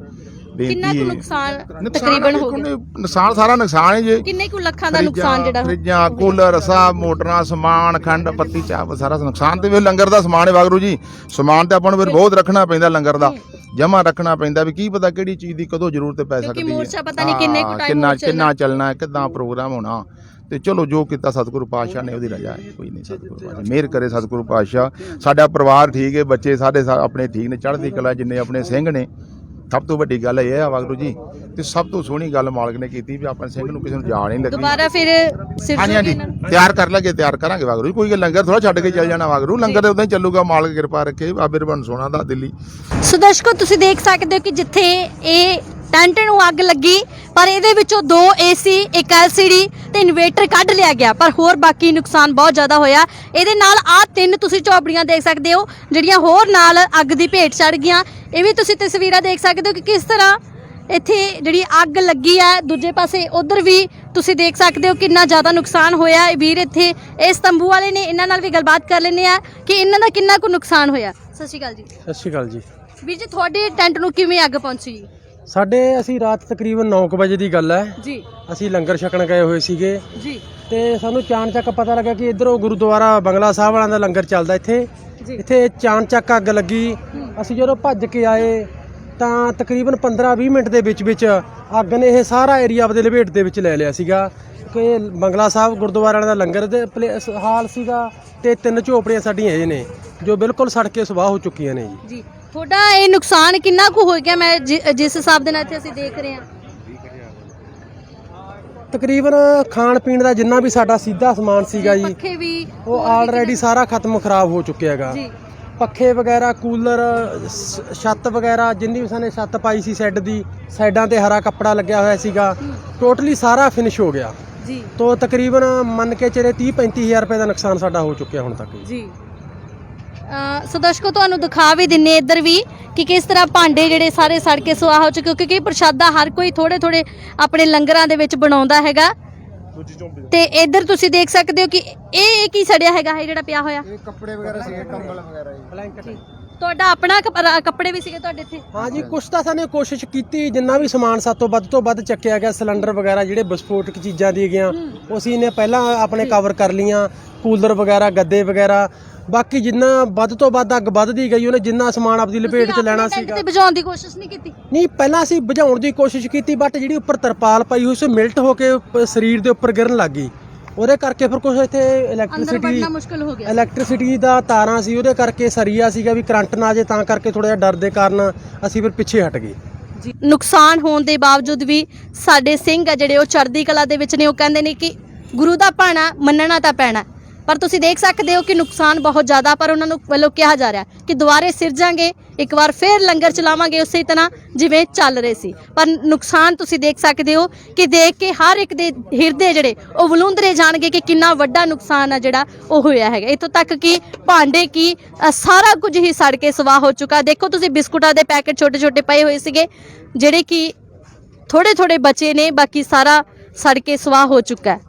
ਕਿੰਨਾ ਕੁ ਨੁਕਸਾਨ ਤਕਰੀਬਨ ਹੋ ਗਿਆ? ਨੁਕਸਾਨ ਸਾਰਾ ਨੁਕਸਾਨ ਹੈ ਜੀ। ਕਿੰਨੇ ਕੁ ਲੱਖਾਂ ਦਾ ਨੁਕਸਾਨ ਜਿਹੜਾ ਫਰਿੱਜਾਂ, ਕੂਲਰ, ਸਭ ਮੋਟਰਾਂ, ਸਮਾਨ, ਖੰਡ ਪੱਤੀ, ਚਾਹ, ਸਾਰਾ ਨੁਕਸਾਨ। ਤੇ ਵੀ ਲੰਗਰ ਦਾ ਸਮਾਨ ਹੈ ਵਾਹਿਗੁਰੂ ਜੀ। ਸਮਾਨ ਤੇ ਆਪਾਂ ਨੂੰ ਫਿਰ ਬਹੁਤ ਰੱਖਣਾ ਪੈਂਦਾ, ਲੰਗਰ ਦਾ ਜਮਾ ਰੱਖਣਾ ਪੈਂਦਾ ਵੀ ਕੀ ਪਤਾ ਕਿਹੜੀ ਚੀਜ਼ ਦੀ ਕਦੋਂ ਜ਼ਰੂਰਤ ਪੈ ਸਕਦੀ ਹੈ। ਮੋਰਚਾ ਪਤਾ ਨਹੀਂ ਕਿੰਨੇ ਕੁ ਟਾਈਮ ਕਿੰਨਾ ਚੱਲਣਾ, ਕਿੱਦਾਂ ਪ੍ਰੋਗਰਾਮ ਹੋਣਾ। ਤੇ ਚਲੋ ਜੋ ਕੀਤਾ ਸਤਿਗੁਰੂ ਪਾਤਸ਼ਾਹ ਨੇ ਉਹਦੀ ਰਜ਼ਾ ਹੈ, ਕੋਈ ਨਹੀਂ। ਸਤਿਗੁਰੂ ਪਾਤਸ਼ਾਹ ਮਿਹਰ ਕਰੇ, ਸਤਿਗੁਰੂ ਪਾਤਸ਼ਾਹ। ਸਾਡਾ ਪਰਿਵਾਰ ਠੀਕ ਹੈ, ਬੱਚੇ ਸਾਡੇ ਆਪਣੇ ਠੀਕ ਨੇ, ਚੜ੍ਹਦੀ ਕਲਾ, ਜਿੰਨੇ ਆਪਣੇ ਸਿੰਘ ਨੇ। ਸਭ ਤੋਂ ਵੱਡੀ ਗੱਲ ਇਹ ਹੈ ਵਾਹਿਗੁਰੂ ਜੀ, ਤੇ ਸਭ ਤੋਂ ਸੋਹਣੀ ਗੱਲ ਮਾਲਕ ਨੇ ਕੀਤੀ ਵੀ ਆਪਣੇ ਸਿੰਘ ਨੂੰ ਕਿਸੇ ਨੂੰ ਜਾਣ ਨਹੀਂ ਲੱਗੀ। ਦੁਬਾਰਾ ਫਿਰ ਹਾਂਜੀ ਤਿਆਰ ਕਰ ਲਾਂਗੇ, ਤਿਆਰ ਕਰਾਂਗੇ ਵਾਹਿਗੁਰੂ ਜੀ। ਕੋਈ ਲੰਗਰ ਥੋੜਾ ਛੱਡ ਕੇ ਚੱਲ ਜਾਣਾ ਵਾਹਿਗੁਰੂ, ਲੰਗਰ ਉਦਾਂ ਹੀ ਚੱਲੂਗਾ। ਮਾਲਕ ਕਿਰਪਾ ਰੱਖੇ, ਬਾਬੇ ਰਬਨ ਸੋਹਣਾ ਦਾ ਦਿੱਲੀ। ਸੋ ਦਰਸ਼ਕੋ ਤੁਸੀਂ ਦੇਖ ਸਕਦੇ ਹੋ ਕਿ ਜਿੱਥੇ ਇਹ ਟੈਂਟ ਨੂੰ ਅੱਗ ਲੱਗੀ ਪਰ ਇਹਦੇ ਵਿੱਚੋਂ 2 ਏਸੀ, ਇੱਕ ਐਲਸੀਡੀ ਤੇ ਇਨਵੇਟਰ ਕੱਢ ਲਿਆ ਗਿਆ, ਪਰ ਹੋਰ ਬਾਕੀ ਨੁਕਸਾਨ ਬਹੁਤ ਜ਼ਿਆਦਾ ਹੋਇਆ। ਇਹਦੇ ਨਾਲ ਆਹ 3 ਤੁਸੀਂ ਝੌਂਪੜੀਆਂ ਦੇਖ ਸਕਦੇ ਹੋ ਜਿਹੜੀਆਂ ਹੋਰ ਨਾਲ ਅੱਗ ਦੀ ਭੇਟ ਚੜ ਗਈਆਂ। ਇਹ ਵੀ ਤੁਸੀਂ ਤਸਵੀਰਾਂ ਦੇਖ ਸਕਦੇ ਹੋ ਕਿ ਕਿਸ ਤਰ੍ਹਾਂ ਇੱਥੇ ਜਿਹੜੀ ਅੱਗ ਲੱਗੀ ਹੈ। ਦੂਜੇ ਪਾਸੇ ਉਧਰ ਵੀ ਤੁਸੀਂ ਦੇਖ ਸਕਦੇ ਹੋ ਕਿੰਨਾ ਜ਼ਿਆਦਾ ਨੁਕਸਾਨ ਹੋਇਆ। ਵੀਰ ਇੱਥੇ ਇਸ ਤੰਬੂ ਵਾਲੇ ਨੇ, ਇਹਨਾਂ ਨਾਲ ਵੀ ਗੱਲਬਾਤ ਕਰ ਲੈਂਦੇ ਆ ਕਿ ਇਹਨਾਂ ਦਾ ਕਿੰਨਾ ਕੁ ਨੁਕਸਾਨ ਹੋਇਆ। ਸਤਿ ਸ਼੍ਰੀ ਅਕਾਲ ਜੀ। ਸਤਿ ਸ਼੍ਰੀ ਅਕਾਲ ਜੀ। ਵੀਰ ਜੀ ਤੁਹਾਡੇ ਟੈਂਟ ਨੂੰ ਕਿਵੇਂ ਅੱਗ ਪਹੁੰਚੀ? ਸਾਡੇ ਅਸੀਂ ਰਾਤ ਤਕਰੀਬਨ 9 ਵਜੇ ਦੀ ਗੱਲ ਹੈ ਜੀ ਅਸੀਂ ਲੰਗਰ ਛਕਣ ਗਏ ਹੋਏ ਸੀਗੇ ਜੀ ਤੇ ਸਾਨੂੰ ਚਾਣਚੱਕ ਪਤਾ ਲੱਗਾ ਕਿ ਇੱਧਰੋਂ ਗੁਰਦੁਆਰਾ ਬੰਗਲਾ ਸਾਹਿਬ ਵਾਲਿਆਂ ਦਾ ਲੰਗਰ ਚੱਲਦਾ ਇੱਥੇ ਜੀ ਇੱਥੇ ਚਾਣਚੱਕ ਅੱਗ ਲੱਗੀ। ਅਸੀਂ ਜਦੋਂ ਭੱਜ ਕੇ ਆਏ ਤਾਂ ਤਕਰੀਬਨ 15-20 ਮਿੰਟ ਦੇ ਵਿੱਚ ਅੱਗ ਨੇ ਇਹ ਸਾਰਾ ਏਰੀਆ ਆਪਦੇ ਲਪੇਟ ਦੇ ਵਿੱਚ ਲੈ ਲਿਆ ਸੀਗਾ ਕਿ ਬੰਗਲਾ ਸਾਹਿਬ ਗੁਰਦੁਆਰਾ ਵਾਲਿਆਂ ਦਾ ਲੰਗਰ ਦੇ ਹਾਲ ਸੀਗਾ ਤੇ 3 ਝੋਪੜੀਆਂ ਸਾਡੀਆਂ ਇਹ ਨੇ ਜੋ ਬਿਲਕੁਲ ਸੜ ਕੇ ਸੁਆਹ ਹੋ ਚੁੱਕੀਆਂ ਨੇ ਜੀ। ਜੀ ਤੁਹਾਡਾ ਇਹ ਨੁਕਸਾਨ ਕਿੰਨਾ ਕੁ ਹੋ ਗਿਆ? ਮੈਂ ਜਿਸ ਹਿਸਾਬ ਦੇ ਨਾਲ ਇੱਥੇ ਅਸੀਂ ਦੇਖ ਰਹੇ ਹਾਂ ਤਕਰੀਬਨ ਖਾਣ ਪੀਣ ਦਾ ਜਿੰਨਾ ਵੀ ਸਾਡਾ ਸਿੱਧਾ ਸਮਾਨ ਸੀਗਾ ਜੀ ਪੱਖੇ ਵੀ ਉਹ ਆਲਰੇਡੀ ਸਾਰਾ ਖਤਮ ਖਰਾਬ ਹੋ ਚੁੱਕਿਆ ਹੈਗਾ। ਜੀ ਪੱਖੇ ਵਗੈਰਾ ਕੂਲਰ ਛੱਤ ਵਗੈਰਾ ਜਿੰਨੀ ਵੀ ਸਾਨੇ ਛੱਤ ਪਾਈ ਸੀ ਸ਼ੈੱਡ ਦੀ ਸਾਈਡਾਂ ਤੇ ਹਰਾ ਕੱਪੜਾ ਲੱਗਿਆ ਹੋਇਆ ਸੀਗਾ ਟੋਟਲੀ ਸਾਰਾ ਫਿਨਿਸ਼ ਹੋ ਗਿਆ। ਜੀ ਤੋਂ ਤਕਰੀਬਨ ਮੰਨ ਕੇ ਚਲੇ 30-35 ਹਜ਼ਾਰ ਰੁਪਏ ਦਾ ਨੁਕਸਾਨ ਸਾਡਾ ਹੋ ਚੁੱਕਿਆ ਹੁਣ ਤੱਕ ਜੀ। ਸੋ ਦਰਸ਼ਕੋ ਤੁਹਾਨੂੰ ਦਿਖਾ ਵੀ ਦਿੰਨੇ ਇੱਧਰ ਵੀ ਕਿ ਕਿਸ ਤਰ੍ਹਾਂ ਭਾਂਡੇ ਜਿਹੜੇ ਸਾਰੇ ਸੜ ਕੇ ਸੁਆਹ ਹੋ ਚੁੱਕੇ ਕਿਉਂਕਿ ਪ੍ਰਸ਼ਾਦਾ ਹਰ ਕੋਈ ਥੋੜੇ ਆਪਣੇ ਲੰਗਰਾਂ ਦੇ ਵਿੱਚ ਬਣਾਉਂਦਾ ਹੈਗਾ ਤੇ ਇੱਧਰ ਤੁਸੀਂ ਦੇਖ ਸਕਦੇ ਹੋ ਕਿ ਇਹ ਕੀ ਸੜਿਆ ਹੈਗਾ ਇਹ ਜਿਹੜਾ ਪਿਆ ਹੋਇਆ ਕੱਪੜੇ ਵਗੈਰਾ ਸੀਗੇ ਕੰਬਲ ਵਗੈਰਾ ਬਲੈਂਕਟ ਤੁਹਾਡਾ ਆਪਣਾ ਕੱਪੜੇ ਵੀ ਸੀਗੇ ਤੁਹਾਡੇ ਇੱਥੇ? ਹਾਂ ਜੀ ਕੁਛ ਤਾਂ ਸਾਨੇ ਕੋਸ਼ਿਸ਼ ਕੀਤੀ ਜਿੰਨਾ ਵੀ ਸਮਾਨ ਸਾਤੋਂ ਵੱਧ ਤੋਂ ਵੱਧ ਚੱਕਿਆ ਗਿਆ ਸਿਲੰਡਰ ਵਗੈਰਾ ਜਿਹੜੇ ਵਿਸਫੋਟਕ ਚੀਜ਼ਾਂ ਦੀ ਗਈਆਂ ਉਹ ਅਸੀਂ ਨੇ ਪਹਿਲਾਂ ਆਪਣੇ ਕਵਰ ਕਰ ਲੀਆਂ ਕੂਲਰ ਵਗੈਰਾ ਗੱਦੇ ਵਗੈਰਾ ਬਾਕੀ ਜਿੰਨਾ ਵੱਧ ਤੋਂ ਵੱਧ ਅੱਗ ਵੱਧਦੀ ਗਈ ਉਹਨੇ ਜਿੰਨਾ ਸਮਾਨ ਆਪਦੀ ਲਪੇਟ 'ਚ ਲੈਣਾ ਸੀਗਾ ਤੇ ਬੁਝਾਉਣ ਦੀ ਕੋਸ਼ਿਸ਼ ਨਹੀਂ ਕੀਤੀ? ਨਹੀਂ ਪਹਿਲਾਂ ਅਸੀਂ ਬੁਝਾਉਣ ਦੀ ਕੋਸ਼ਿਸ਼ ਕੀਤੀ ਬਟ ਜਿਹੜੀ ਉੱਪਰ ਤਰਪਾਲ ਪਾਈ ਹੋਈ ਸੀ ਮਿਲਟ ਹੋ ਕੇ ਸਰੀਰ ਦੇ ਉੱਪਰ ਗਿਰਨ ਲੱਗ ਗਈ ਉਹਦੇ ਕਰਕੇ ਫਿਰ ਕੁਝ ਇੱਥੇ ਅੰਦਰ ਵੜਨਾ ਮੁਸ਼ਕਲ ਹੋ ਗਿਆ। ਇਲੈਕਟ੍ਰਿਸਿਟੀ ਦਾ ਤਾਰਾਂ ਸੀ ਉਹਦੇ ਕਰਕੇ ਸਰੀਆ ਸੀਗਾ ਵੀ ਕਰੰਟ ਨਾ ਆ ਜੇ ਤਾਂ ਕਰਕੇ ਥੋੜਾ ਜਿਹਾ ਡਰ ਦੇ ਕਾਰਨ ਅਸੀਂ ਫਿਰ ਪਿੱਛੇ ਹਟ ਗਏ। ਜੀ ਨੁਕਸਾਨ ਹੋਣ ਦੇ ਬਾਵਜੂਦ ਵੀ ਸਾਡੇ ਸਿੰਘ ਆ ਜਿਹੜੇ ਉਹ ਚੜ੍ਹਦੀ ਕਲਾ ਦੇ ਵਿੱਚ ਨੇ ਉਹ ਕਹਿੰਦੇ ਨੇ ਕਿ ਗੁਰੂ ਦਾ ਭਾਣਾ ਮੰਨਣਾ ਤਾਂ ਪੈਣਾ ਪਰ ਤੁਸੀਂ ਦੇਖ ਸਕਦੇ ਹੋ ਕਿ ਨੁਕਸਾਨ ਬਹੁਤ ਜ਼ਿਆਦਾ ਪਰ ਉਹਨਾਂ ਨੂੰ ਵੱਲੋਂ ਕਿਹਾ ਜਾ ਰਿਹਾ ਕਿ ਦੁਬਾਰੇ ਸਿਰਜਾਂਗੇ ਇੱਕ ਵਾਰ ਫੇਰ ਲੰਗਰ ਚਲਾਵਾਂਗੇ ਉਸੇ ਤਰ੍ਹਾਂ ਜਿਵੇਂ ਚੱਲ ਰਹੇ ਸੀ ਪਰ ਨੁਕਸਾਨ ਤੁਸੀਂ ਦੇਖ ਸਕਦੇ ਹੋ ਕਿ ਦੇਖ ਕੇ ਹਰ ਇੱਕ ਦੇ ਹਿਰਦੇ ਜਿਹੜੇ ਉਹ ਵਲੂੰਦਰੇ ਜਾਣਗੇ ਕਿ ਕਿੰਨਾ ਵੱਡਾ ਨੁਕਸਾਨ ਆ ਜਿਹੜਾ ਉਹ ਹੋਇਆ ਹੈਗਾ। ਇੱਥੋਂ ਤੱਕ ਕਿ ਭਾਂਡੇ ਕੀ ਸਾਰਾ ਕੁਝ ਹੀ ਸੜ ਕੇ ਸਵਾਹ ਹੋ ਚੁੱਕਾ। ਦੇਖੋ ਤੁਸੀਂ ਬਿਸਕੁਟਾਂ ਦੇ ਪੈਕੇਟ ਛੋਟੇ ਪਏ ਹੋਏ ਸੀਗੇ ਜਿਹੜੇ ਕਿ ਥੋੜੇ ਬਚੇ ਨੇ ਬਾਕੀ ਸਾਰਾ ਸੜ ਕੇ ਸਵਾਹ ਹੋ ਚੁੱਕਾ ਹੈ।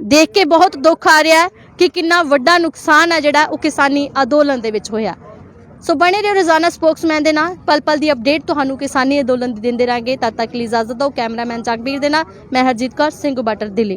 ਦੇਖ ਕੇ ਬਹੁਤ ਦੁੱਖ ਆ ਰਿਹਾ ਹੈ ਕਿ ਕਿੰਨਾ ਵੱਡਾ ਨੁਕਸਾਨ ਹੈ ਜਿਹੜਾ ਉਹ ਕਿਸਾਨੀ ਅੰਦੋਲਨ ਦੇ ਵਿੱਚ ਹੋਇਆ। ਸੋ ਬਣੇ ਰਹੋ ਰੋਜ਼ਾਨਾ ਸਪੋਕਸਮੈਨ ਦੇ ਨਾਲ ਪਲ ਦੀ ਅਪਡੇਟ ਤੁਹਾਨੂੰ ਕਿਸਾਨੀ ਅੰਦੋਲਨ ਦੀ ਦਿੰਦੇ ਰਾਂਗੇ। ਤਦ ਤੱਕ ਲਈ ਇਜਾਜ਼ਤ ਦਿਓ। ਕੈਮਰਾਮੈਨ ਜਗਬੀਰ ਦੇ ਨਾਲ ਮੈਂ ਹਰਜੀਤ ਕੌਰ ਸਿੰਘ ਬਟਰ ਦਿੱਲੀ।